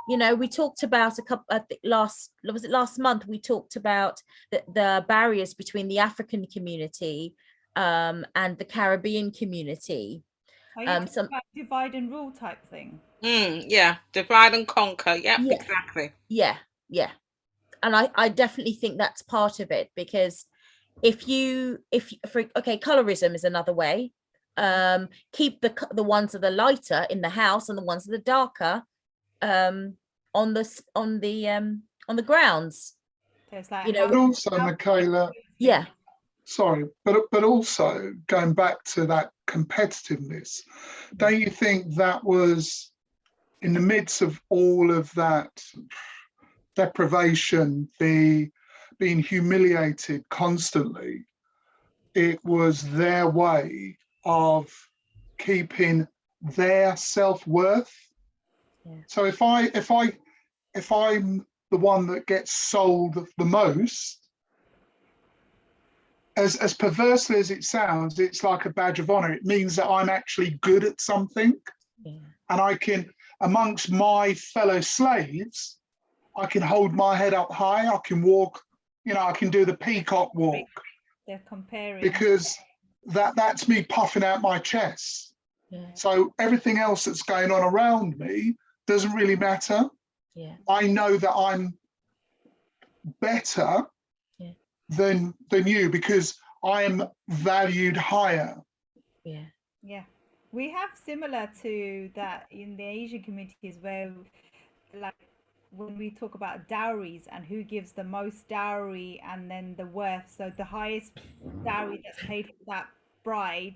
We talked about I think last month we talked about the barriers between the African community and the Caribbean community. Are you talking about divide and rule type thing? Yeah, divide and conquer. Yep, yeah, exactly. yeah. And I definitely think that's part of it, because if colorism is another way. Keep the ones that are lighter in the house and the ones that are darker on the grounds. So it's like, But also, Michaela, yeah, sorry, but also going back to that competitiveness, don't you think that was in the midst of all of that deprivation, being humiliated constantly, it was their way of keeping their self-worth? Yeah. So if I'm the one that gets sold the most, as perversely as it sounds, it's like a badge of honor. It means that I'm actually good at something. Yeah. And I can, amongst my fellow slaves, I can hold my head up high. I can walk, I can do the peacock walk. They're comparing. Because that's me puffing out my chest. Yeah. So everything else that's going on around me doesn't really matter. Yeah. I know that I'm better than you because I am valued higher. Yeah. We have similar to that in the Asian communities, where like when we talk about dowries and who gives the most dowry and then the worth, so the highest dowry that's paid for that bride,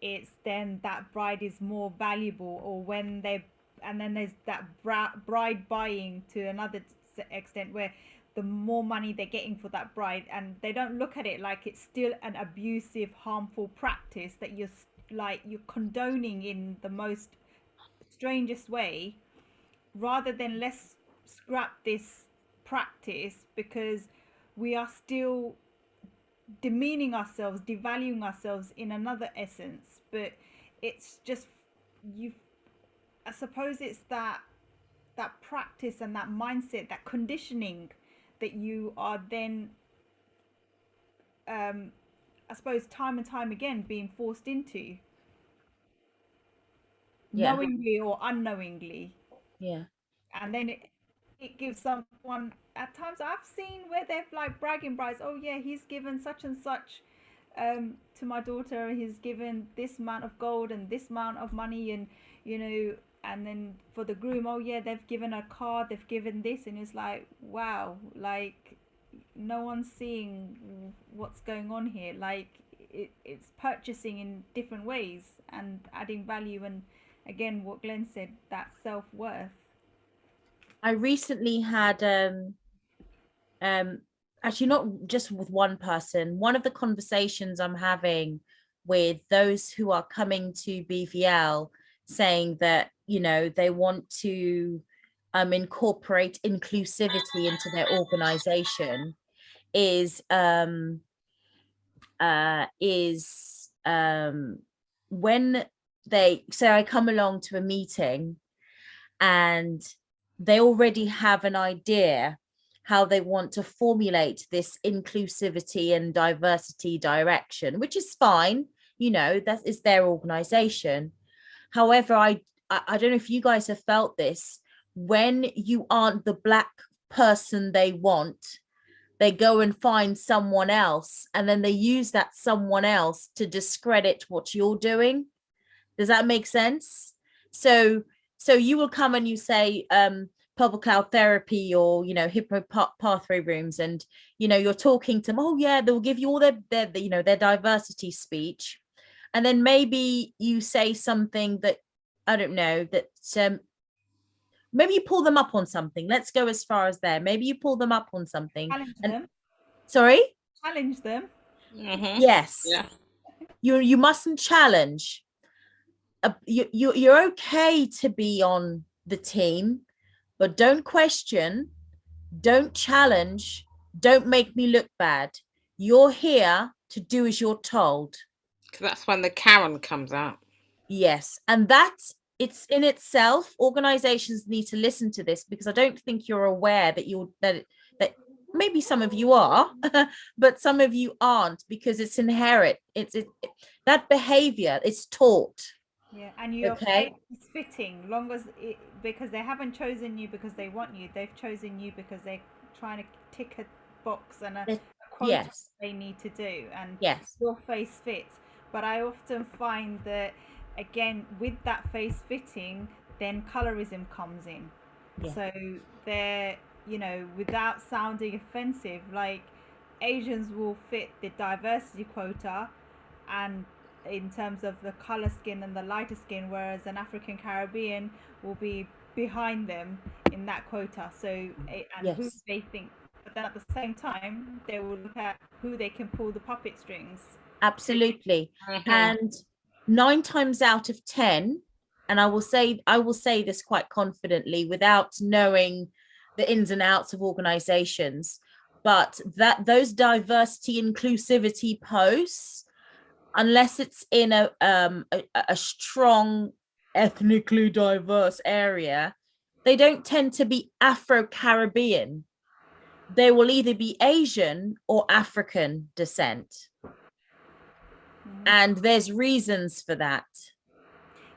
it's then that bride is more valuable. Or when and then there's that bride buying to another extent, where the more money they're getting for that bride, and they don't look at it like it's still an abusive, harmful practice that you're condoning in the most strangest way, rather than let's scrap this practice because we are still demeaning ourselves, devaluing ourselves in another essence. But it's just I suppose it's that practice and that mindset, that conditioning that you are then I suppose time and time again being forced into, knowingly or unknowingly. And then it gives someone, at times I've seen where they've like bragging rights, oh yeah, he's given such and such to my daughter, he's given this amount of gold and this amount of money, and and then for the groom, oh yeah, they've given a car, they've given this, and it's like, wow, like no one's seeing what's going on here. Like it's purchasing in different ways and adding value, and again, what Glenn said, that self-worth. I recently had actually not just with one person, one of the conversations I'm having with those who are coming to BVL saying that, they want to incorporate inclusivity into their organization is when I come along to a meeting and they already have an idea how they want to formulate this inclusivity and diversity direction, which is fine, that is their organization. However, I don't know if you guys have felt this. When you aren't the Black person they want, they go and find someone else, and then they use that someone else to discredit what you're doing. Does that make sense? So you will come and you say pelvic cloud therapy or hippo pathway rooms, and you're talking to them. Oh yeah, they'll give you all their diversity speech, and then maybe you say something that I don't know, that maybe you pull them up on something. Let's go as far as there. Maybe you pull them up on something. Challenge them. Sorry? Challenge them. Mm-hmm. Yes. Yeah. You mustn't challenge. You're okay to be on the team, but don't question, don't challenge, don't make me look bad. You're here to do as you're told. Because that's when the Karen comes out. Yes, and it's in itself, organizations need to listen to this, because I don't think you're aware that maybe some of you are, but some of you aren't, because it's inherent. That behavior is taught. Yeah, and your Okay. face is fitting, long as because they haven't chosen you because they want you. They've chosen you because they're trying to tick a box and a quota Yes. they need to do, and Yes. your face fits. But I often find that, again, with that face fitting, then colorism comes in. Yeah. So they're, without sounding offensive, like Asians will fit the diversity quota, and in terms of the color skin and the lighter skin, whereas an African Caribbean will be behind them in that quota. So and who Yes. they think, but then at the same time they will look at who they can pull the puppet strings. Absolutely. Mm-hmm. And 9 times out of 10, and I will say this quite confidently without knowing the ins and outs of organizations, but that those diversity inclusivity posts, unless it's in a strong ethnically diverse area, they don't tend to be Afro-Caribbean. They will either be Asian or African descent. And there's reasons for that.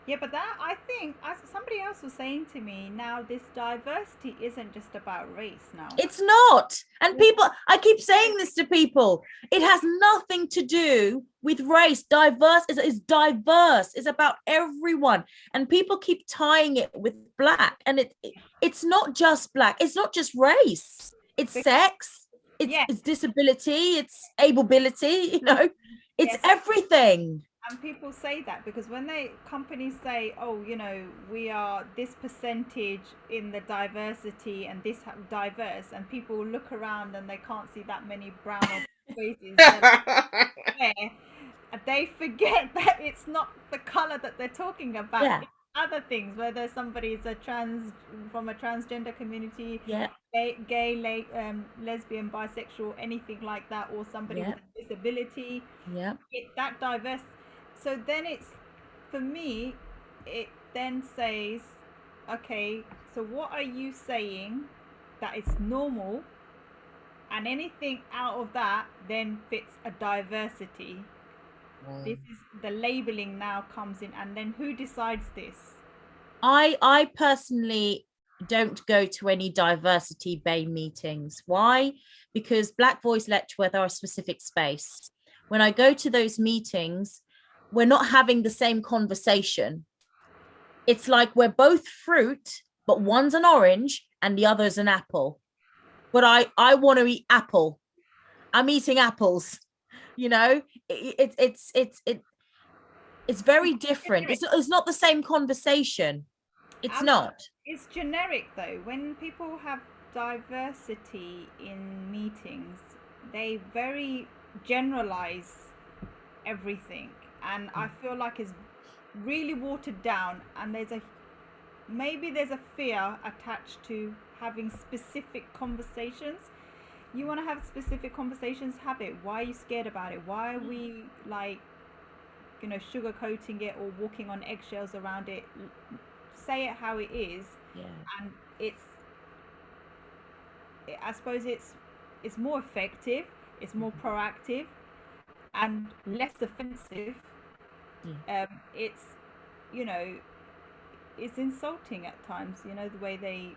Yeah, but that, I think, as somebody else was saying to me, now this diversity isn't just about race now. It's not. And people, I keep saying this to people, it has nothing to do with race. Diverse is diverse. It's about everyone. And people keep tying it with Black. And it's not just Black. It's not just race. It's sex. It's disability. It's ability. It's everything. And people say that because when companies say, oh, we are this percentage in the diversity and this diverse, and people look around and they can't see that many brown faces, they forget that it's not the color that they're talking about. Yeah. It's other things, whether somebody is from a transgender community, yeah, gay, lesbian, bisexual, anything like that, or somebody with a disability. Yeah. That diverse. So then for me, it then says, okay, so what are you saying that it's normal, and anything out of that then fits a diversity. This is the labeling now comes in, and then who decides this? I personally don't go to any diversity bay meetings. Why? Because Black Voice Letchworth are a specific space. When I go to those meetings, we're not having the same conversation. It's like we're both fruit, but one's an orange and the other's an apple. But I want to eat apple. I'm eating apples. You know, it's very different. It's not the same conversation. It's not. It's generic though. When people have diversity in meetings, they very generalize everything, and I feel like it's really watered down, and maybe there's a fear attached to having specific conversations. You want to have specific conversations, have it. Why are you scared about it? Why are we like, sugarcoating it or walking on eggshells around it? Say it how it is. Yeah. And I suppose it's more effective, it's more proactive and less offensive. It's it's insulting at times, the way they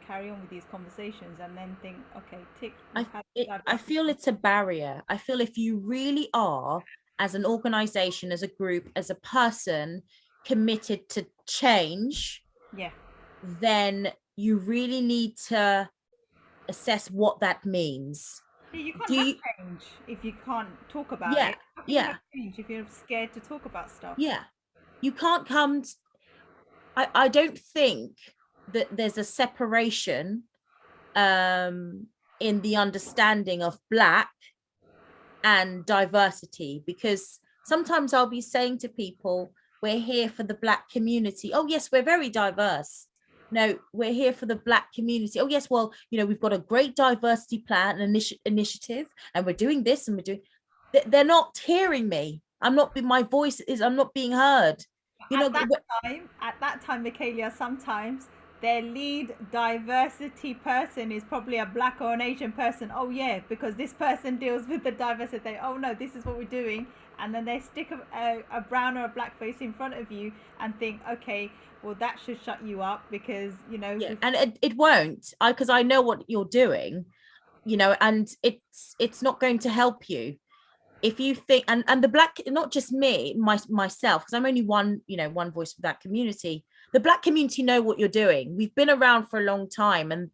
carry on with these conversations and then think, okay, tick. I feel it's a barrier. I feel if you really are, as an organization, as a group, as a person, committed to change, then you really need to assess what that means. You can't have change if you can't talk about it. How can you have change if you're scared to talk about stuff? You can't come. I don't think that there's a separation in the understanding of Black and diversity, because sometimes I'll be saying to people, we're here for the Black community. Oh yes, we're very diverse. No, we're here for the Black community. Oh yes, well, we've got a great diversity plan and initiative, and we're doing this and we're doing. They're not hearing me. I'm not being heard. At that time, Michaela, sometimes their lead diversity person is probably a Black or an Asian person. Oh yeah, because this person deals with the diversity. Oh no, this is what we're doing. And then they stick a brown or a Black face in front of you and think, okay, well, that should shut you up because, and it won't, because I know what you're doing, and it's not going to help you. If you think, and the Black, not just me, myself, because I'm only one voice for that community. The Black community know what you're doing. We've been around for a long time, and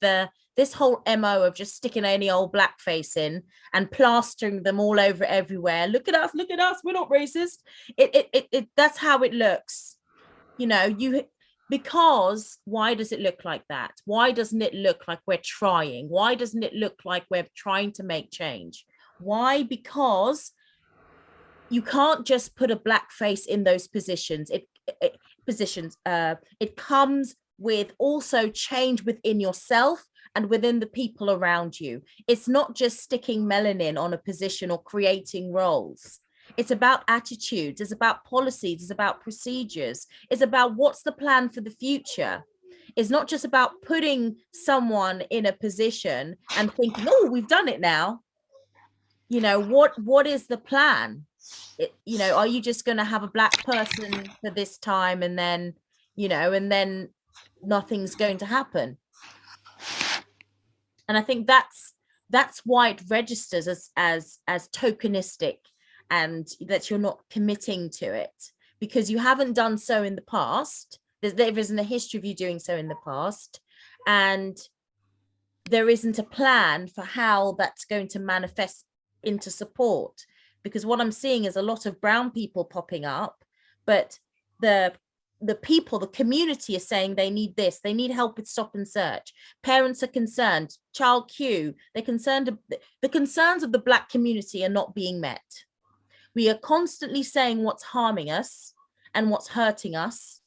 this whole MO of just sticking any old Black face in and plastering them all over everywhere. Look at us, we're not racist. It that's how it looks. Because why does it look like that? Why doesn't it look like we're trying? Why doesn't it look like we're trying to make change? Why? Because you can't just put a Black face in those positions. It comes with also change within yourself and within the people around you. It's not just sticking melanin on a position or creating roles. It's about attitudes, it's about policies, it's about procedures, it's about what's the plan for the future. It's not just about putting someone in a position and thinking, oh, we've done it now. What is the plan? Are you just going to have a Black person for this time and then nothing's going to happen? And I think that's why it registers as tokenistic, and that you're not committing to it because you haven't done so in the past. There isn't a history of you doing so in the past, and there isn't a plan for how that's going to manifest into support. Because what I'm seeing is a lot of brown people popping up, but the community is saying they need this, they need help with stop and search. Parents are concerned, child queue, they're concerned. The concerns of the Black community are not being met. We are constantly saying what's harming us and what's hurting us,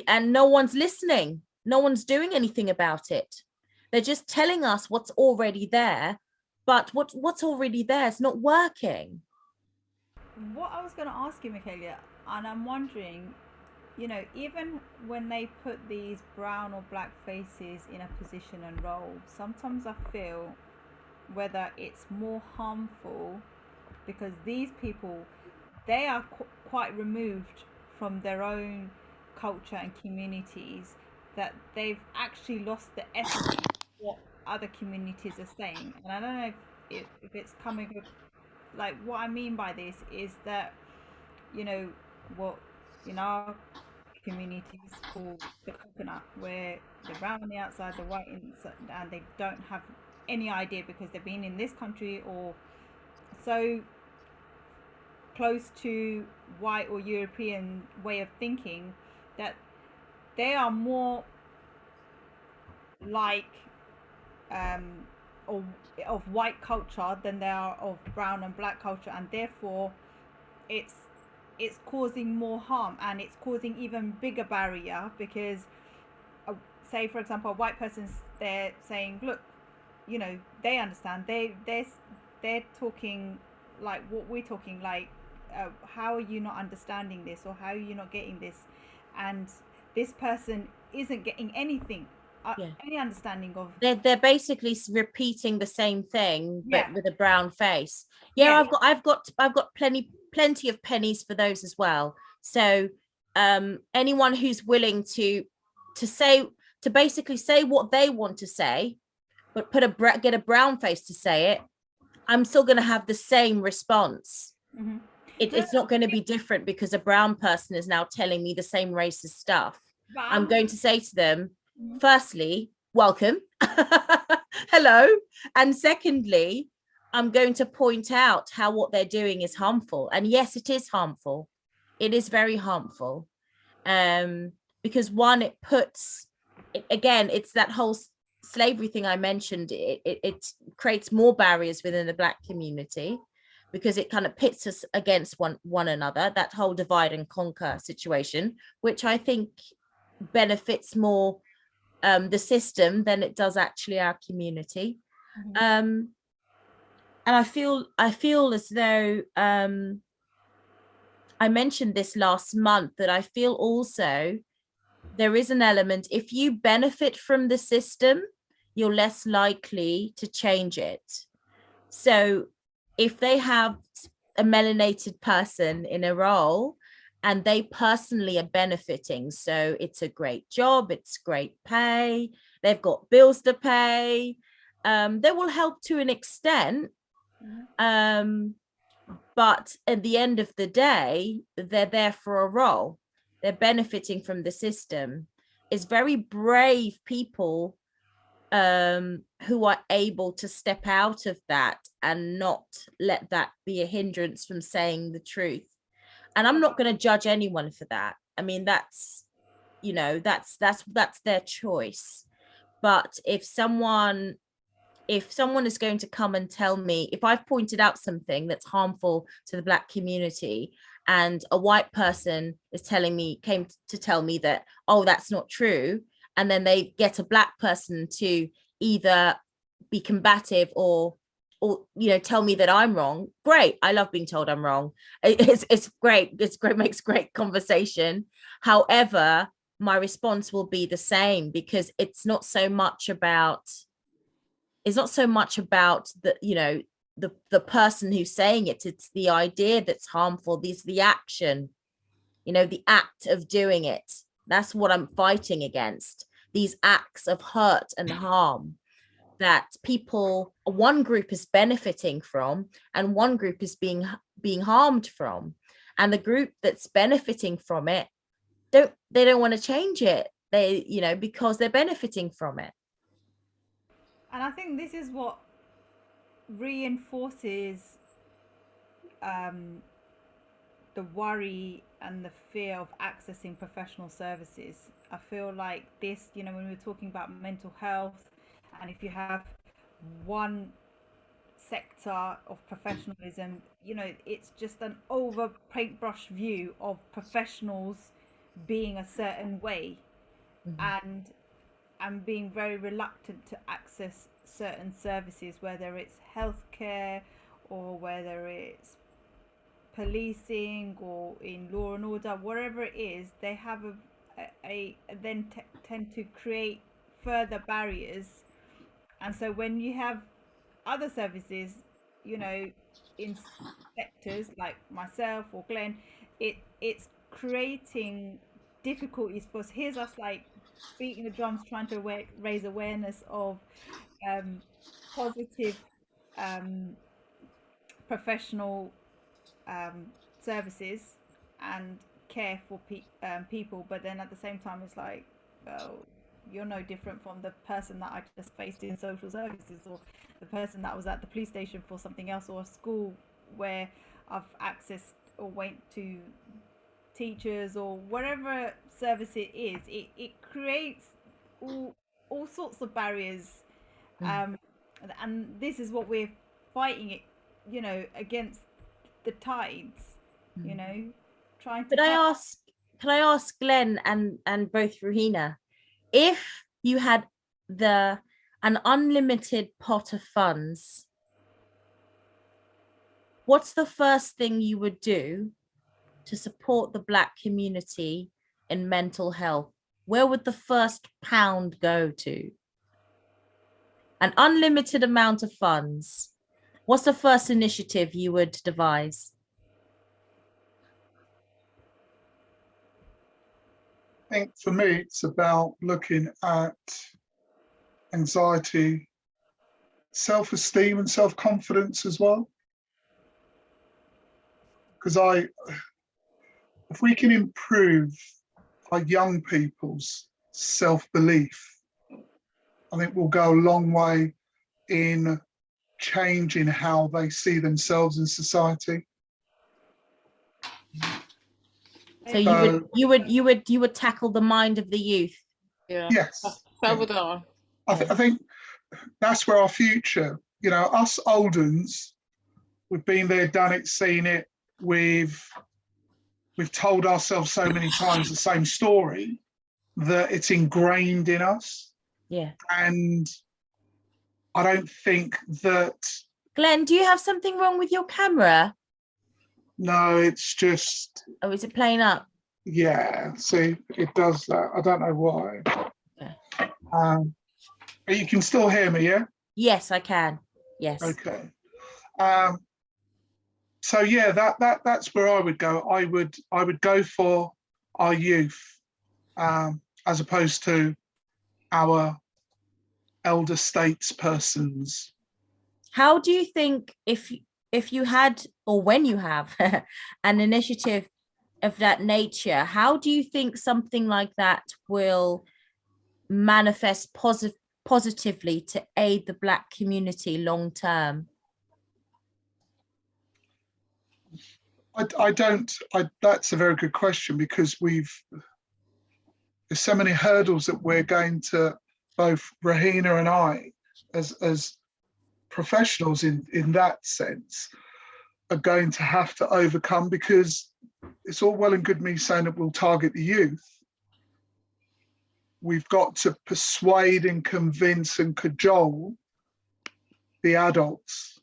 and no one's listening. No one's doing anything about it. They're just telling us what's already there, but what's already there is not working. What I was going to ask you, Michaela, and I'm wondering, even when they put these brown or Black faces in a position and role, sometimes I feel whether it's more harmful because these people, they are quite removed from their own culture and communities, that they've actually lost the essence of what other communities are saying. And I don't know if it's coming like what I mean by this is that, you know, what in our communities called the coconut, where they're brown on the outside, the white inside, and they don't have any idea because they've been in this country or so close to white or European way of thinking that they are more like um, or of white culture than they are of brown and black culture, and therefore it's it's causing more harm, and it's causing even bigger barrier because say for example a white person's there saying, look, you know, they understand, they're talking like what we're talking, like how are you not understanding this, or how are you not getting this, and this person isn't getting anything, Yeah. any understanding of. They're basically repeating the same thing, but Yeah. with a brown face. Yeah, Yeah. I've got plenty of pennies for those as well. So anyone who's willing to say, to basically say what they want to say, but get a brown face to say it, I'm still going to have the same response. Mm-hmm. It's not going to be different because a brown person is now telling me the same racist stuff. I'm going to say to them, firstly, welcome, hello, and secondly, I'm going to point out how what they're doing is harmful. And yes, it is harmful. It is very harmful. Because one, it puts, again, it's that whole slavery thing I mentioned. It creates more barriers within the Black community because it kind of pits us against one another, that whole divide and conquer situation, which I think benefits more the system than it does actually our community. And I feel as though I mentioned this last month, that I feel also there is an element, if you benefit from the system, you're less likely to change it. So if they have a melanated person in a role and they personally are benefiting, so it's a great job, it's great pay, they've got bills to pay, they will help to an extent. But at the end of the day, they're there for a role. They're benefiting from the system. It's very brave people who are able to step out of that and not let that be a hindrance from saying the truth. And I'm not going to judge anyone for that. I mean, that's, you know, that's their choice. But if someone is going to come and tell me, if I've pointed out something that's harmful to the Black community, and a white person is came to tell me that, oh, that's not true, and then they get a Black person to either be combative or you know, tell me that I'm wrong, great. I love being told I'm wrong. It's great. Makes great conversation. However, my response will be the same, because it's not so much about the, you know, the person who's saying it, it's the idea that's harmful. The action, you know, the act of doing it. That's what I'm fighting against. These acts of hurt and harm that one group is benefiting from and one group is being harmed from, and the group that's benefiting from it don't want to change it, they, you know, because they're benefiting from it. And I think this is what reinforces the worry and the fear of accessing professional services. I feel like this, you know, when we're talking about mental health, and if you have one sector of professionalism, you know, it's just an over paintbrush view of professionals being a certain way, and being very reluctant to access certain services, whether it's healthcare or whether it's policing or in law and order, whatever it is, they have tend to create further barriers. And so when you have other services, you know, in sectors like myself or Glen, it's creating difficulties for us. Here's us like beating the drums, trying to raise awareness of positive professional services and care for people, but then at the same time it's like, well, you're no different from the person that I just faced in social services, or the person that was at the police station for something else, or a school where I've accessed or went to teachers, or whatever service it is. It creates all sorts of barriers, and this is what we're fighting it, against the tides, trying to Could I ask, can I ask Glen and both Ruhena, if you had an unlimited pot of funds, what's the first thing you would do to support the Black community in mental health? Where would the first pound go to? An unlimited amount of funds. What's the first initiative you would devise? I think for me, it's about looking at anxiety, self-esteem and self-confidence as well. Because if we can improve our young people's self-belief, I think we'll go a long way in changing how they see themselves in society. So you would tackle the mind of the youth. Yeah. Yes. So would I. I think that's where our future, us old uns, we've been there, done it, seen it. We've told ourselves so many times the same story that it's ingrained in us. Yeah. And I don't think that. Glen, do you have something wrong with your camera? No, it's just. Oh, is it playing up? Yeah, see, it does that. I don't know why. Yeah. You can still hear me, yeah? Yes, I can. Yes. Okay. So yeah, that's where I would go. I would go for our youth, as opposed to our elder statespersons. How do you think, if you had, or when you have an initiative of that nature, how do you think something like that will manifest positively to aid the Black community long term? That's a very good question, because there's so many hurdles that we're going to, both Ruhena and I, as professionals in that sense, are going to have to overcome, because it's all well and good me saying that we'll target the youth. We've got to persuade and convince and cajole the adults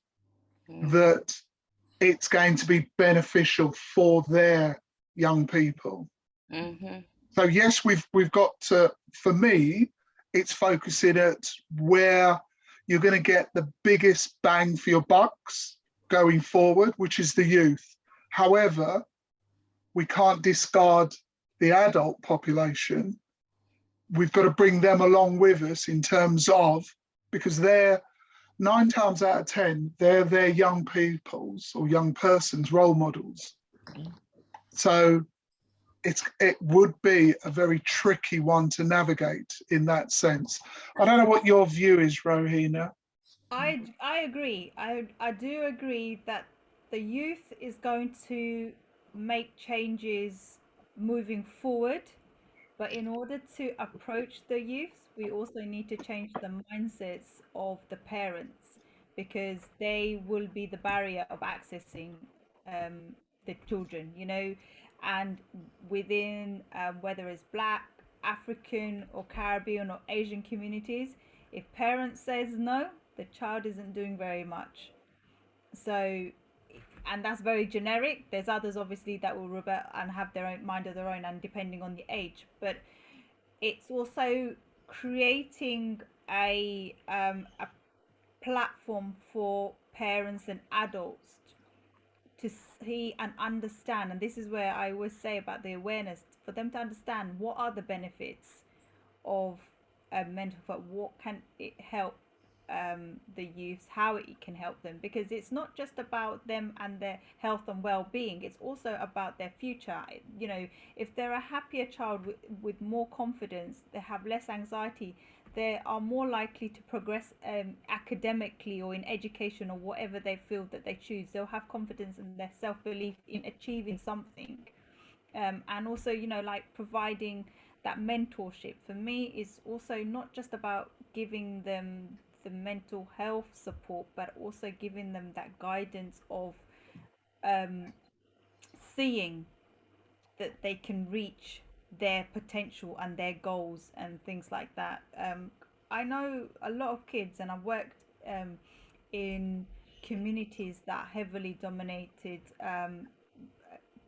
that it's going to be beneficial for their young people. Mm-hmm. So yes, we've got to, for me, it's focusing at where you're going to get the biggest bang for your bucks going forward, which is the youth. However, we can't discard the adult population. We've got to bring them along with us in terms of, because they're 9 times out of 10, they're young people's or young person's role models. So it would be a very tricky one to navigate in that sense. I don't know what your view is, Ruhena. I agree. I do agree that the youth is going to make changes moving forward, but in order to approach the youth, we also need to change the mindsets of the parents, because they will be the barrier of accessing the children, and within whether it's Black, African, or Caribbean or Asian communities, if parents says no, the child isn't doing very much. So, and that's very generic. There's others obviously that will rebel and have their own mind of their own, and depending on the age. But it's also creating a platform for parents and adults to see and understand. And this is where I always say about the awareness, for them to understand what are the benefits of mental health, what can it help the youths, how it can help them, because it's not just about them and their health and well-being, it's also about their future. You know, if they're a happier child with more confidence, they have less anxiety, they are more likely to progress academically or in education or whatever they feel that they choose. They'll have confidence in their self-belief in achieving something. And also, you know, like providing that mentorship for me is also not just about giving them the mental health support, but also giving them that guidance of seeing that they can reach their potential and their goals and things like that. I know a lot of kids, and I've worked in communities that heavily dominated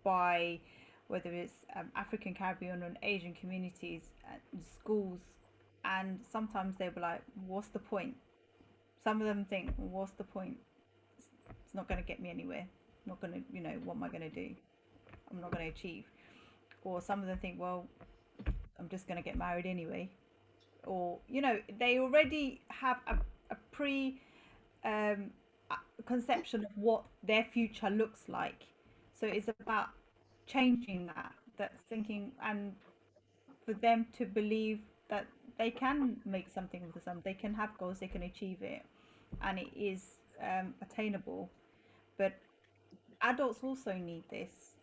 by whether it's African, Caribbean, and Asian communities, schools, and sometimes they were like, "What's the point?" Some of them think, "What's the point? It's not going to get me anywhere. Not going to, you know, what am I going to do? I'm not going to achieve." Or some of them think, "Well, I'm just going to get married anyway." Or, you know, they already have a pre conception of what their future looks like. So it's about changing that thinking, and for them to believe that they can make something of themselves, they can have goals, they can achieve it, and it is attainable. But adults also need this.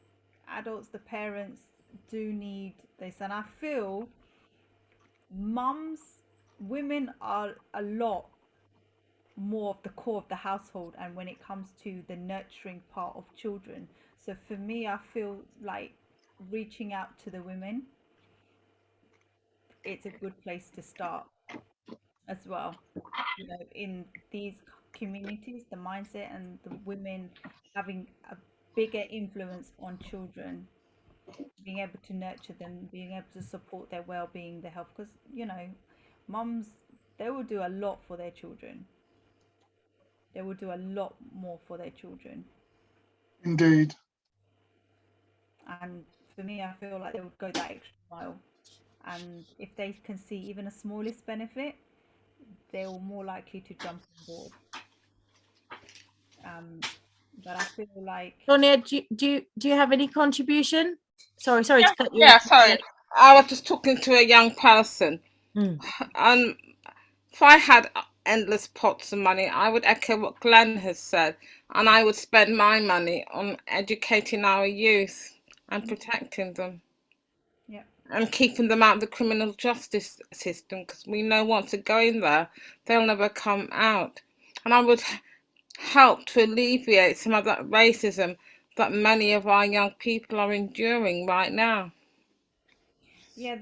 Adults, the parents, do need this, and I feel mums, women are a lot more of the core of the household, and when it comes to the nurturing part of children. So for me, I feel like reaching out to the women, it's a good place to start as well. You know, in these communities, the mindset and the women having a bigger influence on children, being able to nurture them, being able to support their well-being, their health, because, you know, mums, they will do a lot for their children. They will do a lot more for their children. Indeed. And for me, I feel like they would go that extra mile. And if they can see even a smallest benefit, they're more likely to jump on board. But I feel like, Sonia, do you have any contribution? Sorry to cut you Yeah, off. sorry. I was just talking to a young person. And if I had endless pots of money, I would echo what Glen has said, and I would spend my money on educating our youth and protecting them. yeah, And keeping them out of the criminal justice system, because we know once they go in there, they'll never come out. And I would help to alleviate some of that racism that many of our young people are enduring right now. yeah,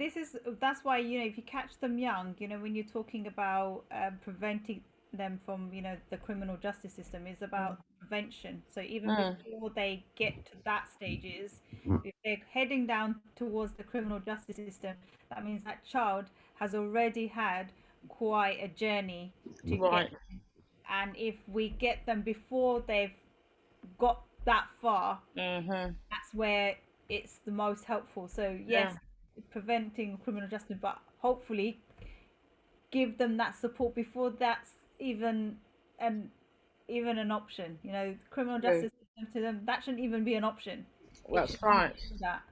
that's why, you know, if you catch them young, you know, when you're talking about preventing them from, you know, the criminal justice system, is about prevention. So even before they get to that stages, if they're heading down towards the criminal justice system, that means that child has already had quite a journey to Right. get. And if we get them before they've got that far, that's where it's the most helpful. So yes, preventing criminal justice, but hopefully give them that support before that's even an option. You know, criminal justice system to them, that shouldn't even be an option. That's right. That.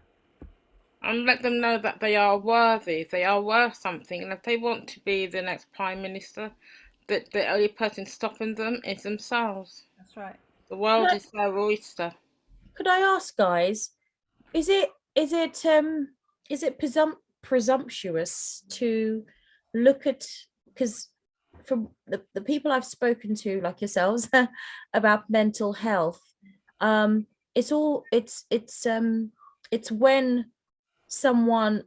And let them know that they are worthy, they are worth something, and if they want to be the next Prime Minister, that the only person stopping them is themselves. That's right. The world is their oyster. Could I ask, guys, is it presumptuous to look at, because from the people I've spoken to, like yourselves, about mental health, it's when someone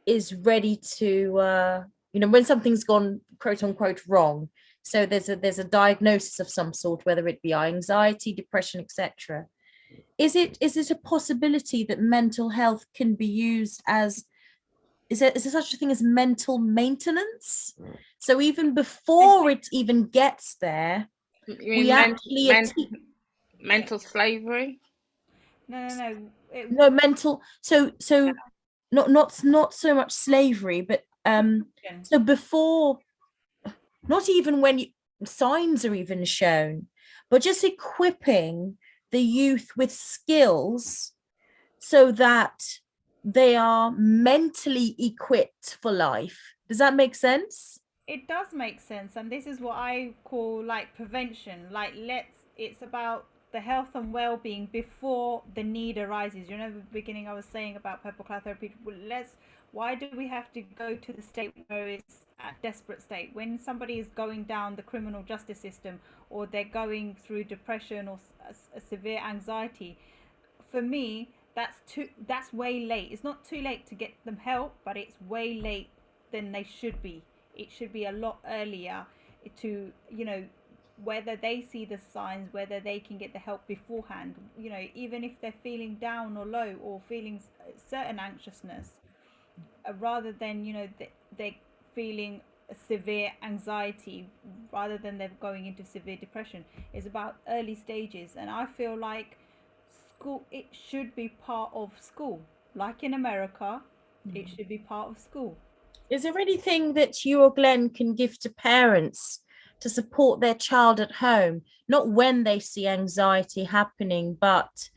is ready to when something's gone quote unquote wrong, so there's a diagnosis of some sort, whether it be anxiety, depression, etc. Is it a possibility that mental health can be used as, is there such a thing as mental maintenance? So even before it even gets there, we actually mental slavery? No. Mental, so not so much slavery, but so before, not even when signs are even shown, but just equipping the youth with skills so that they are mentally equipped for life. Does that make sense? It does make sense, and this is what I call like prevention. Like, it's about the health and well-being before the need arises. You know, at the beginning I was saying about purple cloud therapy. Why do we have to go to the state where it's at desperate state when somebody is going down the criminal justice system, or they're going through depression or a severe anxiety? For me, that's way late. It's not too late to get them help, but it's way late than they should be. It should be a lot earlier to, you know, whether they see the signs, whether they can get the help beforehand, you know, even if they're feeling down or low or feeling certain anxiousness, rather than, you know, they're feeling a severe anxiety, rather than they're going into severe depression. Is about early stages. And I feel like school, it should be part of school, like in America. It should be part of school. Is there anything that you or Glenn can give to parents to support their child at home, not when they see anxiety happening, but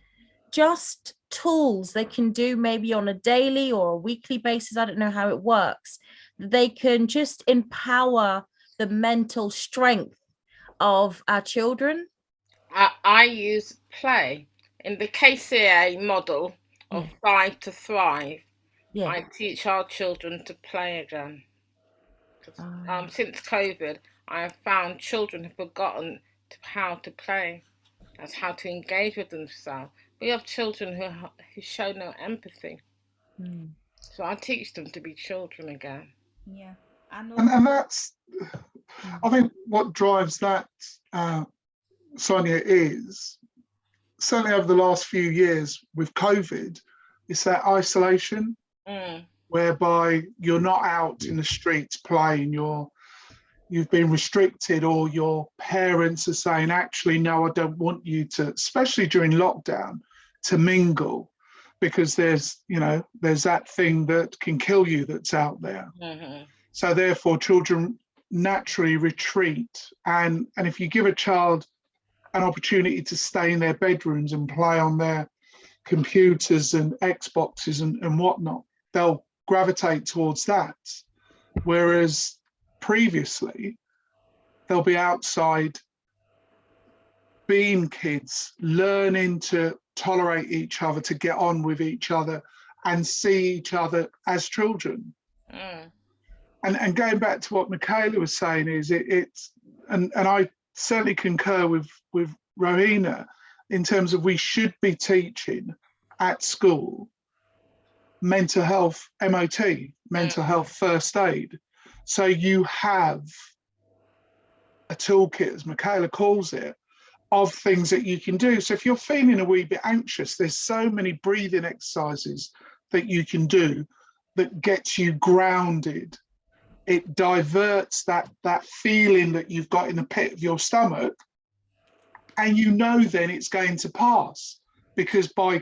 just tools they can do maybe on a daily or a weekly basis? I don't know how it works. They can just empower the mental strength of our children. I use play in the KCA model of 5 to Thrive. Yeah. I teach our children to play again. Since COVID, I have found children have forgotten how to play, as how to engage with themselves. We have children who show no empathy. So I teach them to be children again. Yeah. And that's, I think what drives that, Sonia, is certainly over the last few years with COVID, it's that isolation whereby you're not out in the streets playing, you've been restricted, or your parents are saying, actually, no, I don't want you to, especially during lockdown, to mingle, because there's that thing that can kill you that's out there. So therefore children naturally retreat, and if you give a child an opportunity to stay in their bedrooms and play on their computers and Xboxes and whatnot, they'll gravitate towards that. Whereas previously, they'll be outside being kids, learning to tolerate each other, to get on with each other and see each other as children. And going back to what Michaela was saying, is it's and I certainly concur with Ruhena in terms of we should be teaching at school mental health, MOT, mental health first aid. So you have a toolkit, as Michaela calls it, of things that you can do. So if you're feeling a wee bit anxious, there's so many breathing exercises that you can do that gets you grounded. It diverts that feeling that you've got in the pit of your stomach, and you know then it's going to pass, because by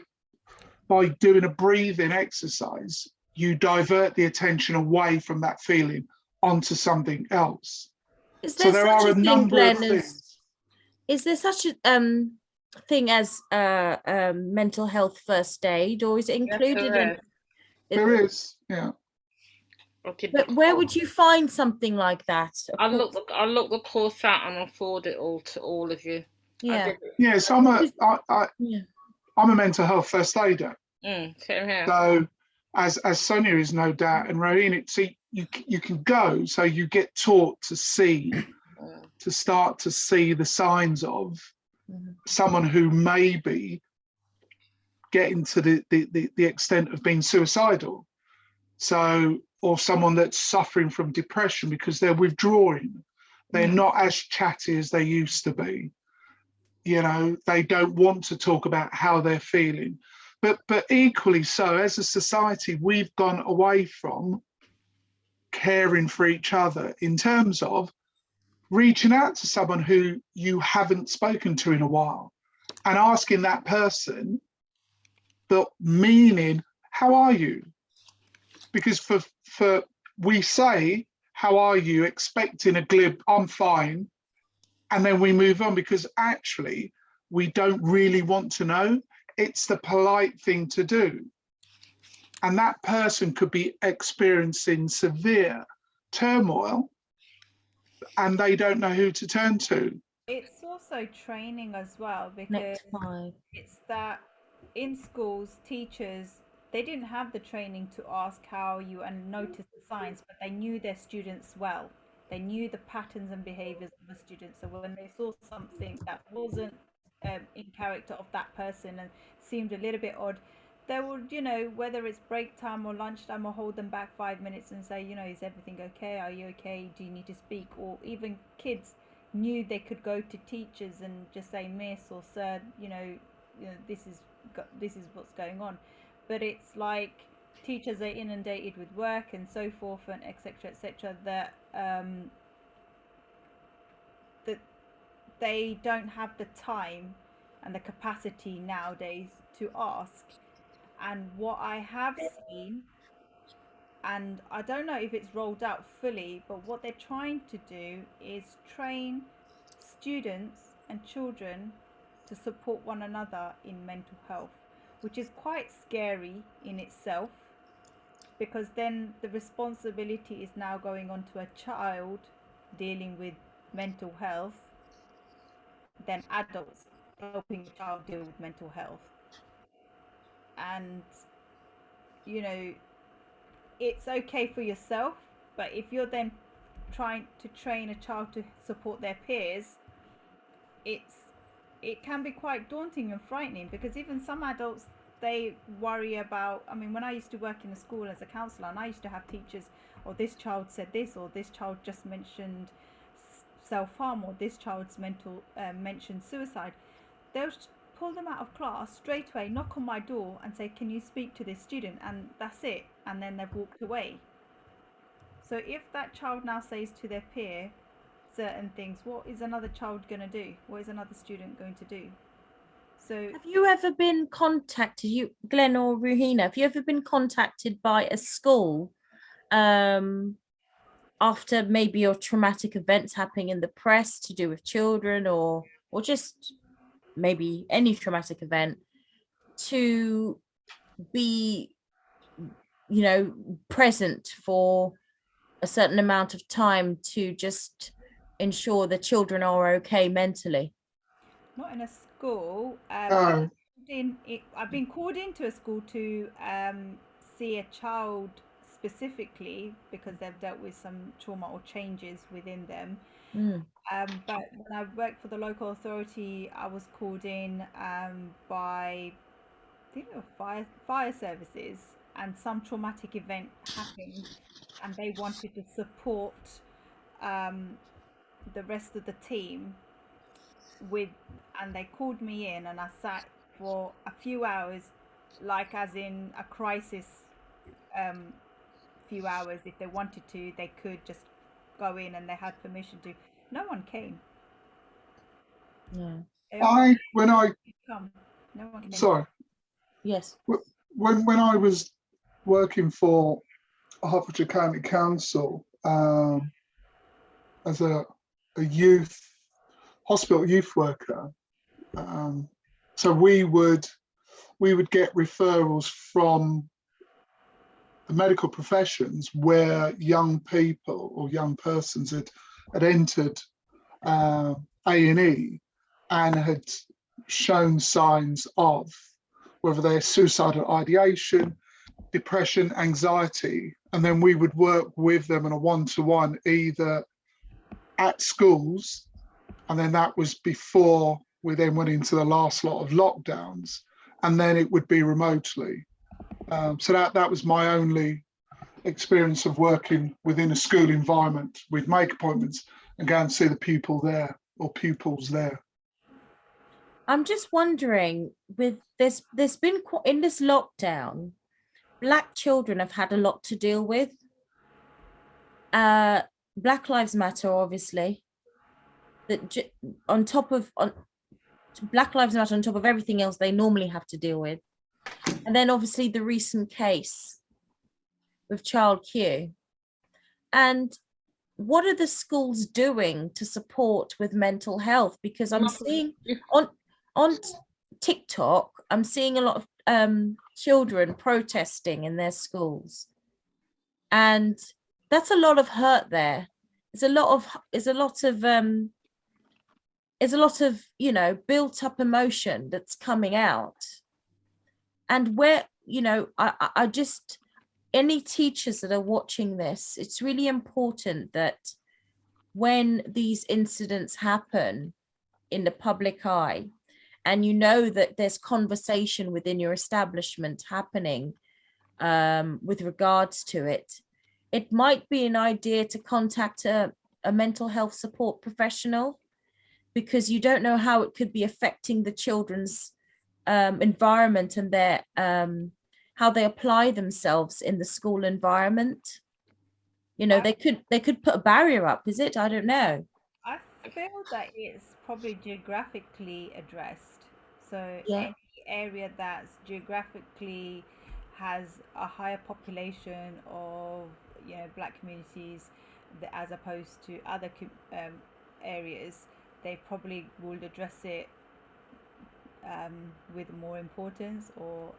doing a breathing exercise, you divert the attention away from that feeling onto something else. So there are a number of things. Is there such a thing as mental health first aid, or is it included in? There is, yeah. But where would you find something like that? I'll look the course out and I'll forward it all to all of you. Yeah, so I'm a mental health first aider. Same here. So as Sonia is no doubt, and Ruhena, see, you can go, so you get taught to see, to start to see the signs of someone who may be getting to the extent of being suicidal. So, or someone that's suffering from depression because they're withdrawing. They're not as chatty as they used to be. You know, they don't want to talk about how they're feeling. But equally so, as a society, we've gone away from caring for each other in terms of reaching out to someone who you haven't spoken to in a while and asking that person, but meaning, how are you? Because for we say, how are you, expecting a glib, I'm fine, and then we move on, because actually we don't really want to know. It's the polite thing to do. And that person could be experiencing severe turmoil and they don't know who to turn to. It's also training as well, because Next 5. it's that in schools, teachers, they didn't have the training to ask how you and notice the signs, but they knew their students well. They knew the patterns and behaviors of the students. So when they saw something that wasn't in character of that person and seemed a little bit odd, they would, whether it's break time or lunchtime, or hold them back 5 minutes and say, is everything okay? Are you okay? Do you need to speak? Or even kids knew they could go to teachers and just say, Miss or Sir, this is what's going on. But it's like teachers are inundated with work and so forth, and etc., that that they don't have the time and the capacity nowadays to ask. And what I have seen, and I don't know if it's rolled out fully, but what they're trying to do is train students and children to support one another in mental health, which is quite scary in itself, because then the responsibility is now going on to a child dealing with mental health than adults helping a child deal with mental health. And it's okay for yourself, but if you're then trying to train a child to support their peers, it can be quite daunting and frightening, because even some adults, they worry about, when I used to work in a school as a counsellor, and I used to have teachers, or this child said this, or this child just mentioned self-harm, or this child's mentioned suicide, they'll pull them out of class straight away, knock on my door and say, can you speak to this student? And that's it. And then they've walked away. So if that child now says to their peer certain things, what is another child going to do? What is another student going to do? So Have you ever been contacted, Glen or Ruhena, have you ever been contacted by a school after maybe your traumatic events happening in the press to do with children, or just maybe any traumatic event, to be present for a certain amount of time to just ensure the children are okay mentally? not in a school. No. I've been called into a school to see a child specifically, because they've dealt with some trauma or changes within them. But when I worked for the local authority, I was called in by, I think it was fire services, and some traumatic event happened, and they wanted to support the rest of the team and they called me in, and I sat for a few hours, like as in a crisis. Few hours, if they wanted to, they could just go in, and they had permission to. No one came. Yeah. When I Come. No one came. sorry, Yes. when I was working for Hertfordshire County Council as a youth hospital youth worker, so we would get referrals from the medical professions where young people or young persons had entered A&E and had shown signs of whether they're suicidal ideation, depression, anxiety, and then we would work with them in a one-to-one, either at schools, and then that was before we then went into the last lot of lockdowns, and then it would be remotely. So that was my only experience of working within a school environment. We'd make appointments and go and see the pupil there or pupils there. I'm just wondering, with there's been in this lockdown, Black children have had a lot to deal with. Black Lives Matter, obviously. That Black Lives Matter on top of everything else they normally have to deal with. And then obviously the recent case with Child Q. And what are the schools doing to support with mental health? Because I'm seeing on TikTok, I'm seeing a lot of children protesting in their schools, and that's a lot of hurt there. There's a lot of built up emotion that's coming out. And where, I just, any teachers that are watching this, it's really important that when these incidents happen in the public eye, and that there's conversation within your establishment happening with regards to it, it might be an idea to contact a mental health support professional, because you don't know how it could be affecting the children's environment and their how they apply themselves in the school environment. They could put a barrier up, is it? I don't know. I feel that it's probably geographically addressed. So Yeah. any area that's geographically has a higher population of black communities, as opposed to other areas, they probably would address it with more importance. Or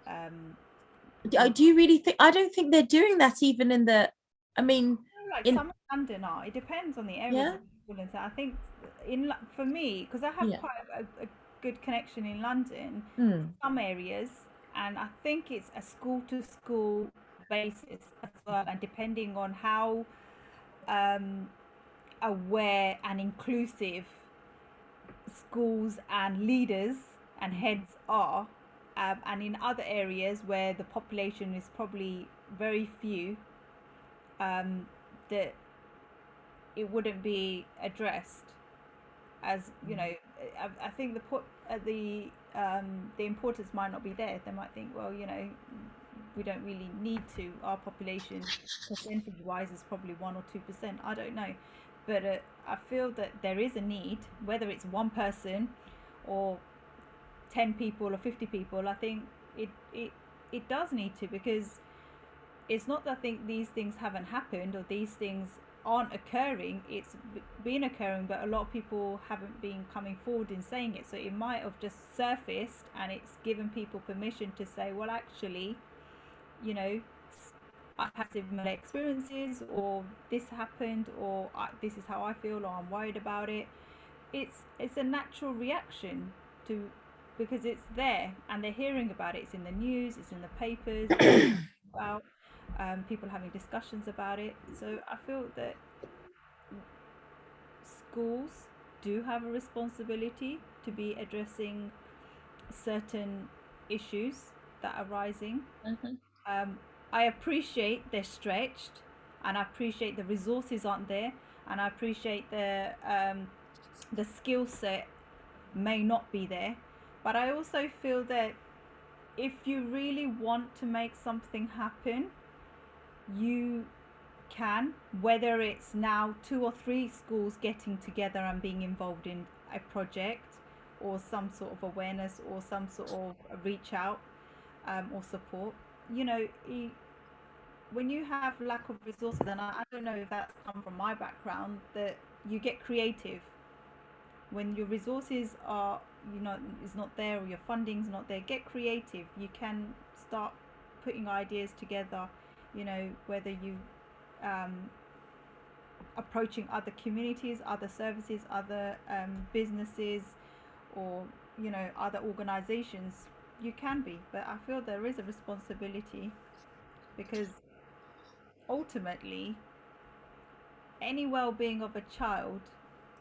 Do you really think? I don't think they're doing that even in the, I mean, like in, some in London are. It depends on the areas yeah, of England. So I think for me, because I have yeah. quite a good connection in London, Mm. some areas, and I think it's a school to school basis as well, and depending on how um, aware and inclusive schools and leaders and heads are, and in other areas where the population is probably very few, that it wouldn't be addressed. As you know, I think the importance might not be there. They might think, well, we don't really need to. Our population, percentage wise, is probably 1 or 2%. I don't know, but I feel that there is a need, whether it's one person or 10 people or 50 people. I think it does need to, because it's not that I think these things haven't happened or these things aren't occurring. It's been occurring, but a lot of people haven't been coming forward in saying it. So it might have just surfaced, and it's given people permission to say, well, actually, you know, I've had similar experiences, or this happened, or this is how I feel, or I'm worried about it. It's a natural reaction to, because it's there and they're hearing about it. It's in the news, it's in the papers, about people having discussions about it. So I feel that schools do have a responsibility to be addressing certain issues that are rising. I appreciate they're stretched, and I appreciate the resources aren't there, and I appreciate the skill set may not be there. But I also feel that if you really want to make something happen, you can, whether it's now 2 or 3 schools getting together and being involved in a project, or some sort of awareness, or some sort of reach out, or support. When you have lack of resources, and I don't know if that's come from my background, that you get creative. When your resources are, is not there, or your funding's not there, get creative. You can start putting ideas together, whether you approaching other communities, other services, other businesses, or other organizations. You can be, but I feel there is a responsibility, because ultimately any well-being of a child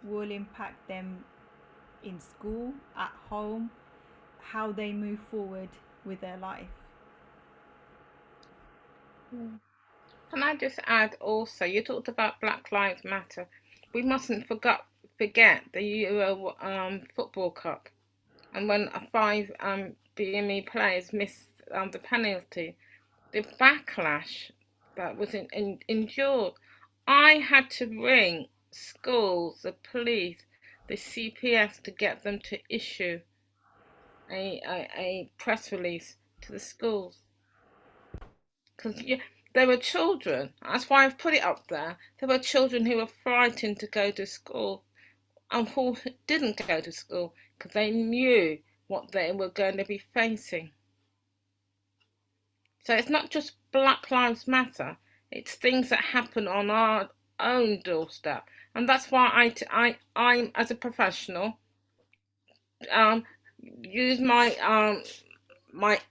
will impact them in school, at home, how they move forward with their life. Can I just add also, you talked about Black Lives Matter. We mustn't forget the Euro Football Cup, and when 5 BME players missed the penalty, the backlash that was endured. I had to ring schools, the police, the CPS to get them to issue a press release to the schools. Because There were children, that's why I've put it up there. There were children who were frightened to go to school and who didn't go to school because they knew what they were going to be facing. So it's not just Black Lives Matter, it's things that happen on our own doorstep. And that's why I'm as a professional, use my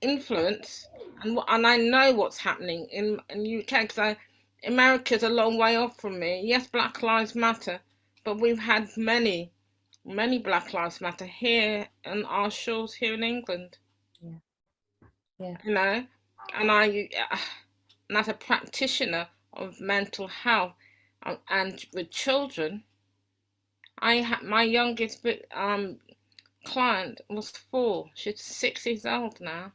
influence, and I know what's happening in UK, because America's a long way off from me. Yes, Black Lives Matter, but we've had many Black Lives Matter here on our shores here in England. Yeah. You know, and and as a practitioner of mental health, and with children, my youngest client was 4. She's 6 years old now.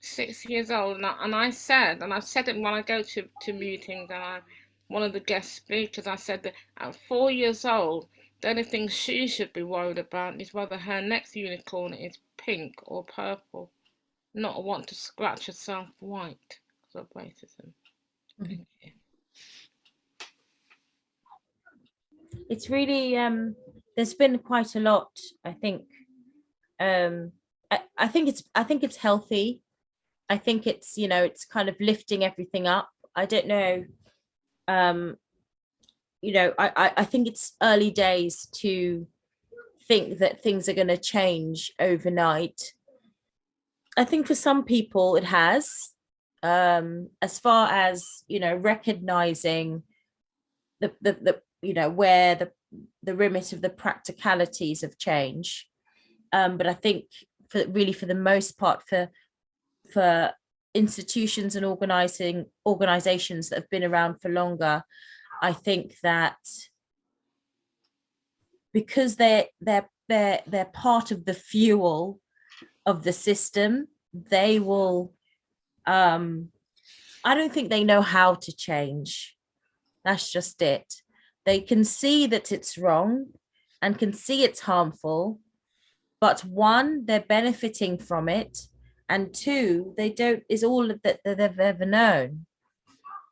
6 years old, and I've said it when I go to meetings, and I'm one of the guest speakers. I said that at 4 years old, the only thing she should be worried about is whether her next unicorn is pink or purple, not want to scratch herself white because of racism. Thank you. It's really there's been quite a lot, I think. I think it's healthy. I think it's, it's kind of lifting everything up. I don't know. I think it's early days to think that things are going to change overnight. I think for some people it has, as far as, recognizing where the remit of the practicalities of change. But I think for the most part, for institutions and organizations that have been around for longer, I think that because they're part of the fuel of the system, they will I don't think they know how to change. That's just it. They can see that it's wrong and can see it's harmful, but one, they're benefiting from it, and two, they don't is all that they've ever known.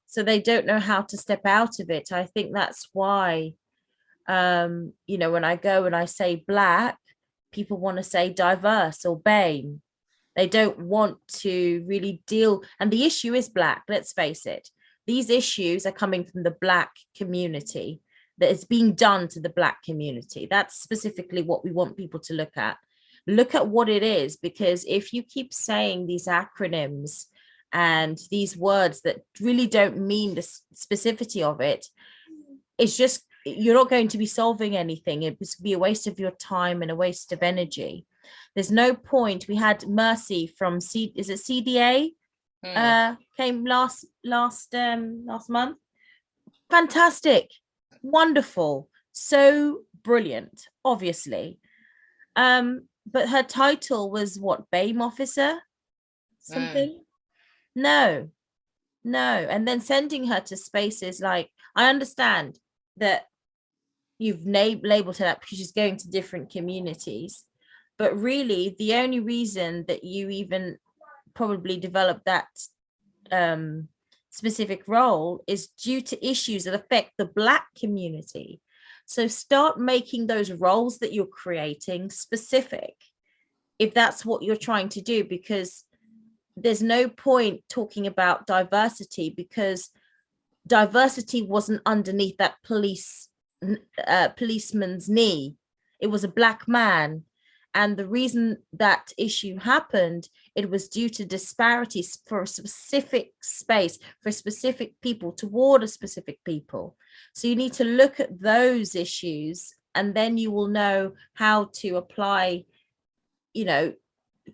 So they don't know how to step out of it. I think that's why when I go and I say black, people want to say diverse or BAME. They don't want to really deal, and the issue is black, let's face it. These issues are coming from the black community, that is being done to the black community. That's specifically what we want people to look at. Look at what it is, because if you keep saying these acronyms and these words that really don't mean the specificity of it, it's just, you're not going to be solving anything. It would be a waste of your time and a waste of energy. There's no point. We had Mercy from is it CDA? Came last month. Fantastic, wonderful, so brilliant, obviously. But her title was what, BAME officer? Something? No. And then sending her to spaces like, I understand that you've labeled her that because she's going to different communities, but really the only reason that you even probably developed that specific role is due to issues that affect the black community. So start making those roles that you're creating specific, if that's what you're trying to do, because there's no point talking about diversity, because diversity wasn't underneath that policeman's knee. It was a black man. And the reason that issue happened, it was due to disparities for a specific space, for specific people, toward a specific people. So you need to look at those issues, and then you will know how to apply,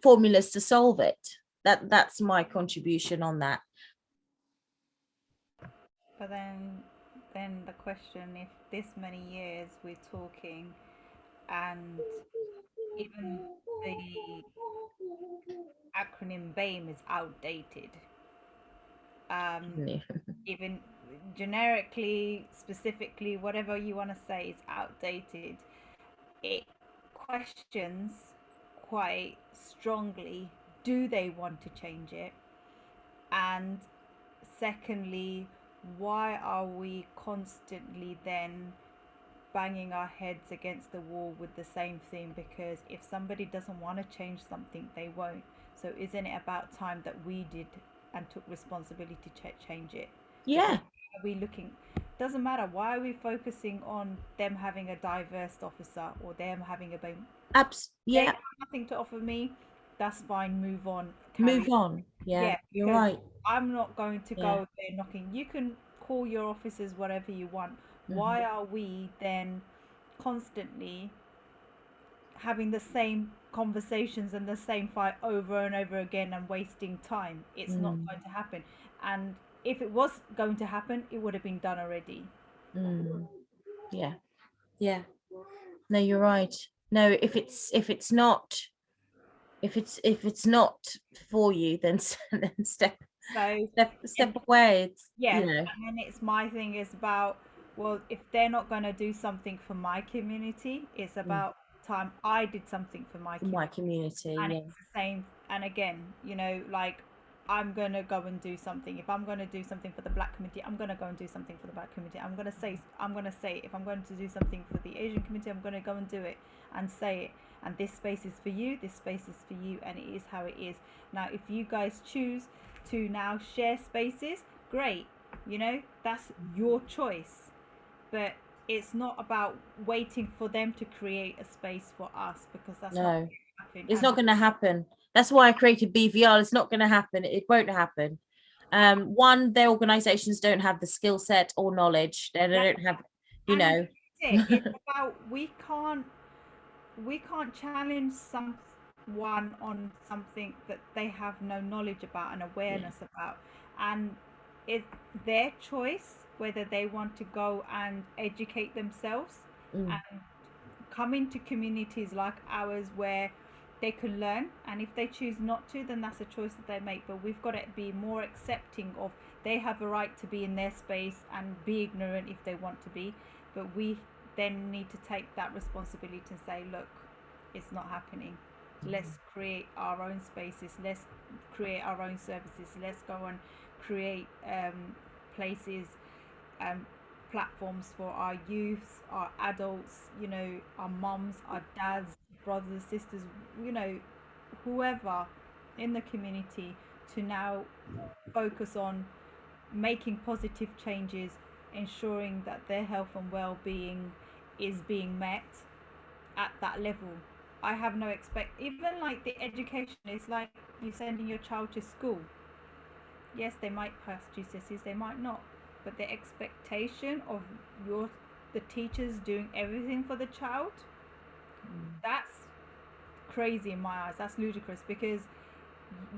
formulas to solve it. That's my contribution on that. But then the question, if this many years we're talking, and even the acronym BAME is outdated, even generically, specifically, whatever you want to say is outdated, it questions quite strongly, do they want to change it? And secondly, why are we constantly then banging our heads against the wall with the same thing? Because if somebody doesn't want to change something, they won't. So isn't it about time that we did and took responsibility to change it? Because Yeah, why are we looking, doesn't matter, why are we focusing on them having a diverse officer or them having a baby? They yeah, have nothing to offer me, that's fine, move on, move carry. on. Yeah, Yeah, you're because right. I'm not going to Yeah. go there knocking. You can call your officers whatever you want. Mhm. Why are we then constantly having the same conversations and the same fight over and over again and wasting time? It's not Mm, going to happen. And if it was going to happen, it would have been done already. mm. Yeah, yeah. No, you're right. No, if it's not for you, then then So, step and away. It's yeah, and then it's my thing is about, well, if they're not going to do something for my community, it's mm, about time I did something for my for my community. community. And Yeah. it's the same, and again, like, I'm going to go and do something. If I'm going to do something for the black community, I'm going to go and do something for the black community. I'm going to say if I'm going to do something for the Asian community, I'm going to go and do it and say it. And this space is for you, this space is for you, and it is how it is. Now if you guys choose to now share spaces, great, that's your choice. But it's not about waiting for them to create a space for us, because that's not No, going to happen. it's And not going to happen. That's why I created BVR. It's not going to happen. It won't happen. One, their organizations don't have the skill set or knowledge. They that, don't have, you and know. that's it. It's about, we can't challenge someone on something that they have no knowledge about and Yeah. awareness about. And it's their choice whether they want to go and educate themselves Mm, and come into communities like ours where they can learn. And if they choose not to, then that's a choice that they make. But we've got to be more accepting of, they have a right to be in their space and be ignorant if they want to be. But we then need to take that responsibility and say, look, it's not happening. Let's create our own spaces, let's create our own services, let's go and create places, um, platforms for our youths, our adults, our mums, our dads, brothers, sisters, whoever in the community, to now focus on making positive changes, ensuring that their health and well-being is being met at that level. I have no even like the education is like you sending your child to school. Yes, they might pass GCSEs, they might not, but the expectation of the teachers doing everything for the child, that's crazy in my eyes. That's ludicrous, because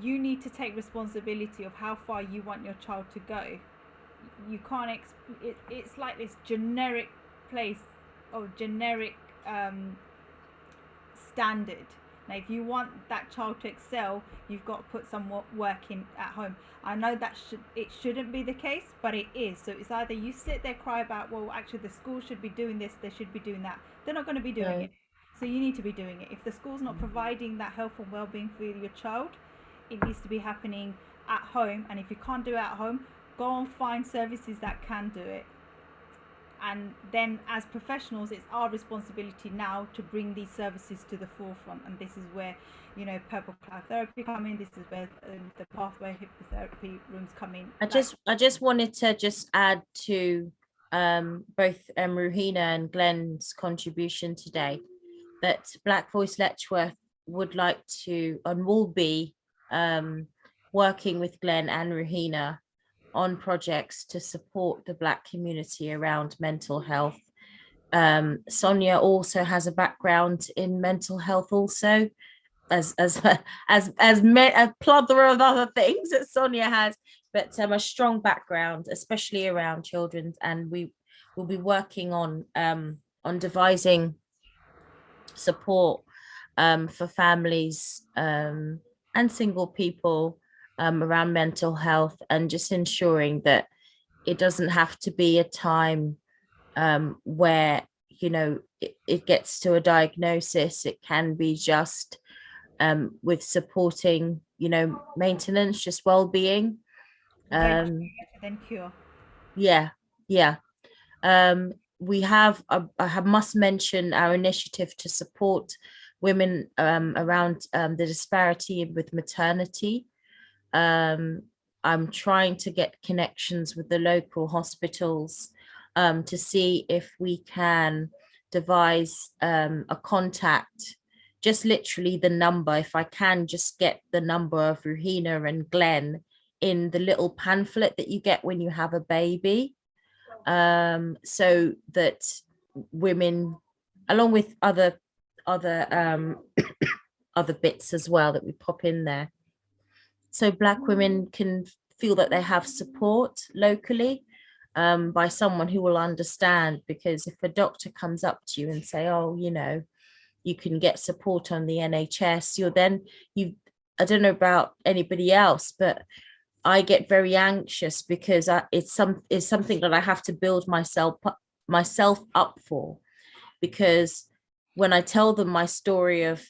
you need to take responsibility of how far you want your child to go. You can't it's like this generic place or generic standard. Now, if you want that child to excel, you've got to put some work in at home. I know that it shouldn't be the case, but it is. So it's either you sit there, cry about, well, actually the school should be doing this, they should be doing that. They're not going to be doing no. it. So you need to be doing it. If the school's not providing that health and well-being for your child, it needs to be happening at home. And if you can't do it at home, go and find services that can do it. And then as professionals, it's our responsibility now to bring these services to the forefront. And this is where purple cloud therapy come in. This is where the pathway hypnotherapy rooms come in. I just wanted to just add to both Ruhena and Glen's contribution today that Black Voice Letchworth would like to and will be working with Glen and Ruhena on projects to support the Black community around mental health. Sonia also has a background in mental health also, a plethora of other things that Sonia has, but a strong background, especially around children. And we will be working on devising support for families and single people around mental health, and just ensuring that it doesn't have to be a time where it gets to a diagnosis. It can be just with supporting maintenance, just well-being. Um, Then cure. yeah, yeah. We have, I must mention our initiative to support women around the disparity with maternity. I'm trying to get connections with the local hospitals to see if we can devise a contact, just literally the number, if I can just get the number of Ruhena and Glen in the little pamphlet that you get when you have a baby, so that women, along with other other bits as well that we pop in there, so Black women can feel that they have support locally, by someone who will understand. Because if a doctor comes up to you and say, oh, you know, you can get support on the NHS, you're then, you, I don't know about anybody else, but I get very anxious because it's something that I have to build myself up for. Because when I tell them my story of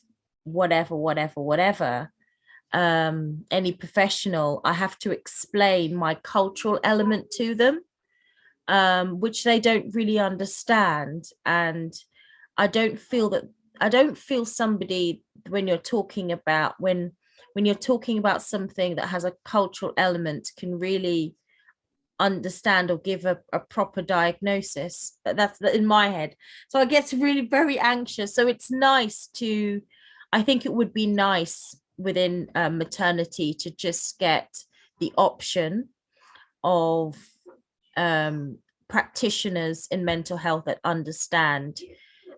whatever, any professional, I have to explain my cultural element to them, which they don't really understand. And I don't feel that, I don't feel somebody, when you're talking about, when you're talking about something that has a cultural element, can really understand or give a proper diagnosis. That's in my head. So I get really very anxious. So it's nice to, I think it would be nice within maternity to just get the option of practitioners in mental health that understand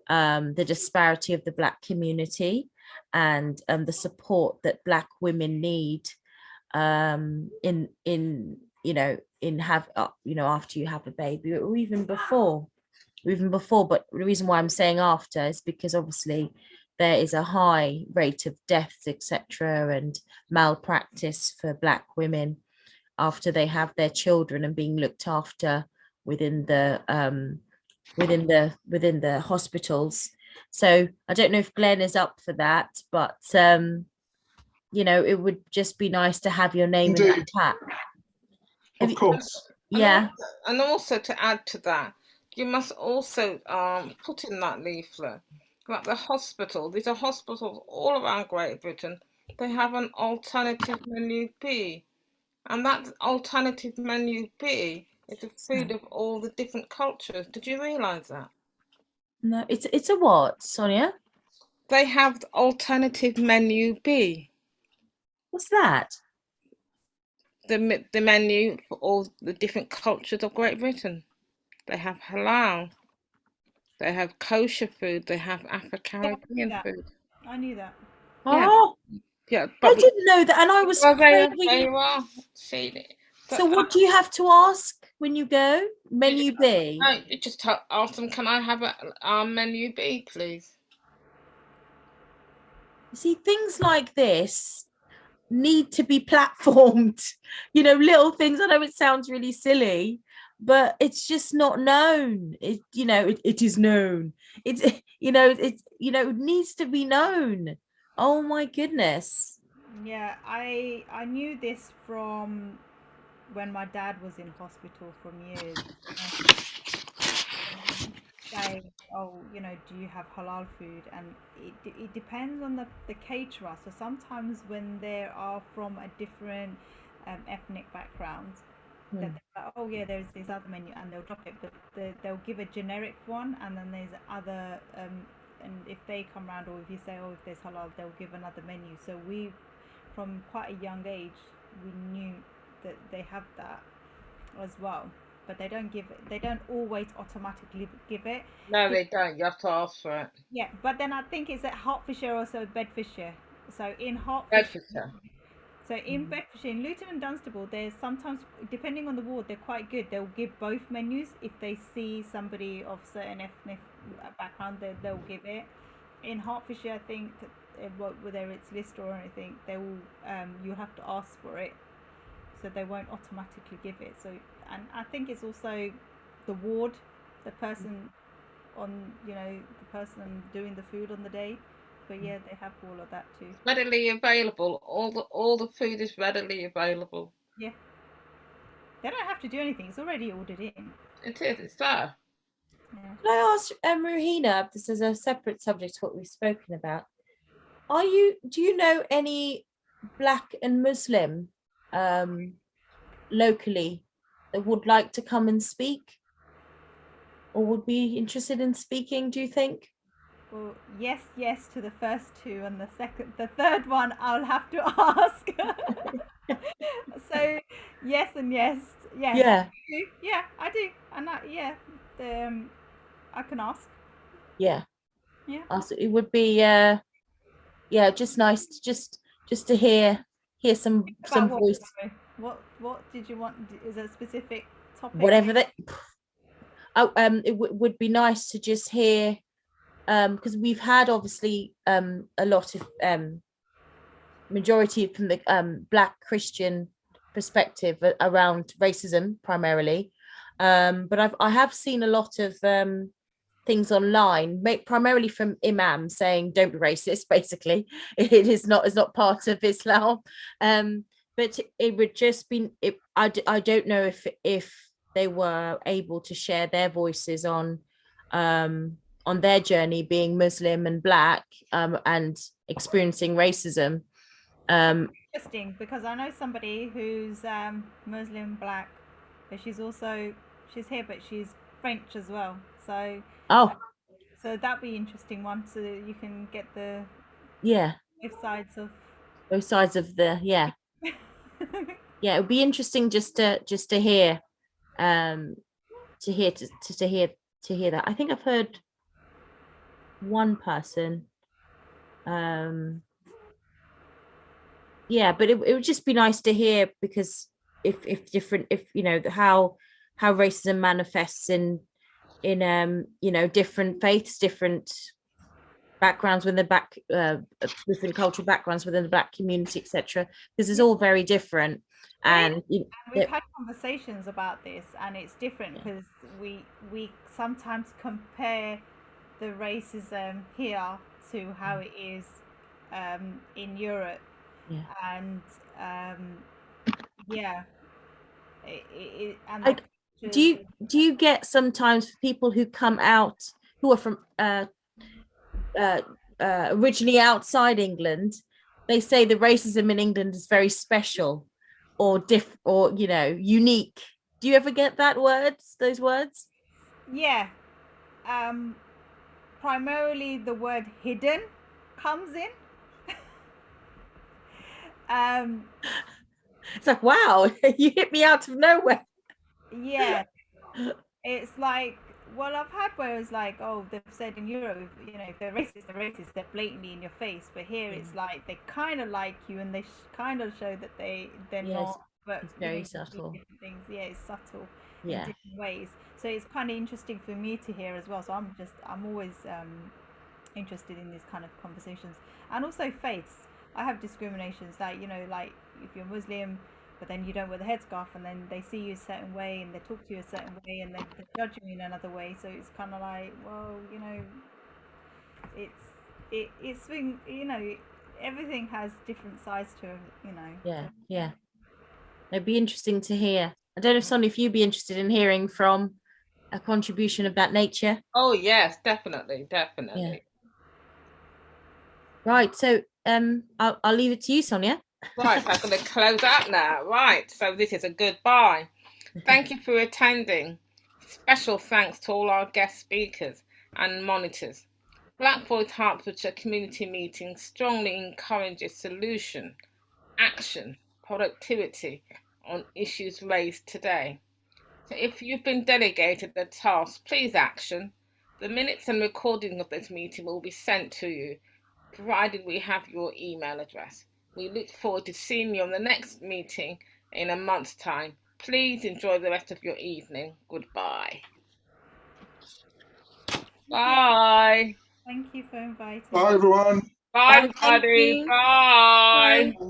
the disparity of the Black community, and the support that Black women need, in you know, in have you know, after you have a baby, or even before. But the reason why I'm saying after is because obviously there is a high rate of deaths, etc., and malpractice for Black women after they have their children and being looked after within the within the hospitals. So I don't know if Glenn is up for that, but you know, it would just be nice to have your name in that Indeed, hat. of course. Yeah. And also to add to that, you must also put in that leaflet that the hospital, these are hospitals all around Great Britain, they have an alternative menu B. And that alternative menu B is the food of all the different cultures. Did you realise that? No, it's a what, Sonia? They have the alternative menu B, What's that? the menu for all the different cultures of Great Britain. They have halal, they have kosher food, they have Afro-Caribbean food. I knew that. Yeah, Oh, yeah, I but didn't know that, and I was well, craving. you are. See, So but what do you have to ask when you go? Menu B. you just ask them, can I have a menu B, please? See, things like this need to be platformed. You know, little things. I know it sounds really silly, but it's just not known. It, you know, it is known. It's you know, it needs to be known. Oh my goodness. Yeah, I knew this from when my dad was in hospital from years. Say, oh, you know, do you have halal food? And it depends on the caterer. So sometimes when they are from a different ethnic background, that they're like, oh yeah, there's this other menu, and they'll drop it, but they'll give a generic one, and then there's other, and if they come around, or if you say, oh, if there's halal, they'll give another menu. So we, from quite a young age, we knew that they have that as well, but they don't give it, they don't always automatically give it. No, they don't. You have to ask for it. Yeah, but then I think it's at Hertfordshire, also Bedfordshire. So in Hertfordshire, Bedfordshire. so in Bedfordshire, in Luton and Dunstable, there's sometimes, depending on the ward, they're quite good. They'll give both menus. If they see somebody of certain ethnic background, they'll give it. In Hertfordshire, I think, whether it's list or anything, they will, you'll have to ask for it. So they won't automatically give it. So, and I think it's also the ward, the person on, you know, the person doing the food on the day. But yeah, they have all of that too. Readily available. All the food is readily available. Yeah. They don't have to do anything. It's already ordered in. It is. It's there. Yeah. Can I ask, Ruhena, this is a separate subject to what we've spoken about. Do you know any Black and Muslim locally that would like to come and speak or would be interested in speaking, do you think? Well, yes to the first two, and the third one, I'll have to ask. So, yes and yes, yes. Yeah, Yeah, I do, and I can ask. yeah. Yeah. Also, it would be yeah, just nice to just to hear some About what? voice, Sorry. What did you want? Is there a specific topic? whatever that. Oh, it would be nice to just hear, because we've had obviously a lot of majority from the Black Christian perspective around racism primarily, but I have seen a lot of things online, primarily from imams saying don't be racist. Basically, it is not part of Islam, but it would just be. I don't know if they were able to share their voices on their journey being Muslim and Black, and experiencing racism. Interesting, because I know somebody who's Muslim Black, but she's here, but she's French as well. So Oh, that'd be interesting one, so that you can get the yeah, both sides of. both sides of the yeah. It would be interesting just to hear, um, to hear that. I think I've heard one person, um, yeah, but it would just be nice to hear, because if different, if you know how racism manifests in different faiths, different backgrounds within the different cultural backgrounds within the Black community, etc., because it's Yeah, all very different. it is. And And we've had conversations about this, and it's different because we sometimes compare the racism here to how it is in Europe, yeah. and um, yeah, and the I, cultures. do you get sometimes people who come out, who are from uh, originally outside England, they say the racism in England is very special or unique. Do you ever get those words? Yeah, um, primarily the word hidden comes in. um, It's like, wow, you hit me out of nowhere. yeah, it's like, well, I've had where it's like, oh, they've said in Europe, if they're racist, they're blatantly in your face. But here it's like they kind of like you, and they kind of show that they're Yes, not. But it's very you can see subtle. different things. Yeah, it's subtle in Yeah, different ways. So it's kind of interesting for me to hear as well. So I'm always interested in these kind of conversations, and also faiths. I have discriminations, like like if you're Muslim, but then you don't wear the headscarf, and then they see you a certain way, and they talk to you a certain way, and then they judge you in another way. So it's kind of like, well, it's been, everything has different sides to it, yeah, yeah. It'd be interesting to hear. I don't know, Sonny, if you'd be interested in hearing from a contribution of that nature. Oh yes, definitely, Yeah. definitely. Right. So I'll leave it to you, Sonia. Right, I'm going to close out now. Right, so this is a goodbye. Thank you for attending. Special thanks to all our guest speakers and monitors. Black Voice Hertfordshire Community Meeting strongly encourages solution, action, productivity on issues raised today. So if you've been delegated a task, please action. The minutes and recording of this meeting will be sent to you, provided we have your email address. We look forward to seeing you on the next meeting in a month's time. Please enjoy the rest of your evening. Goodbye. Bye. Thank you for inviting Bye, me. everyone. Bye, Bye. Thank everybody. you. Bye. Bye.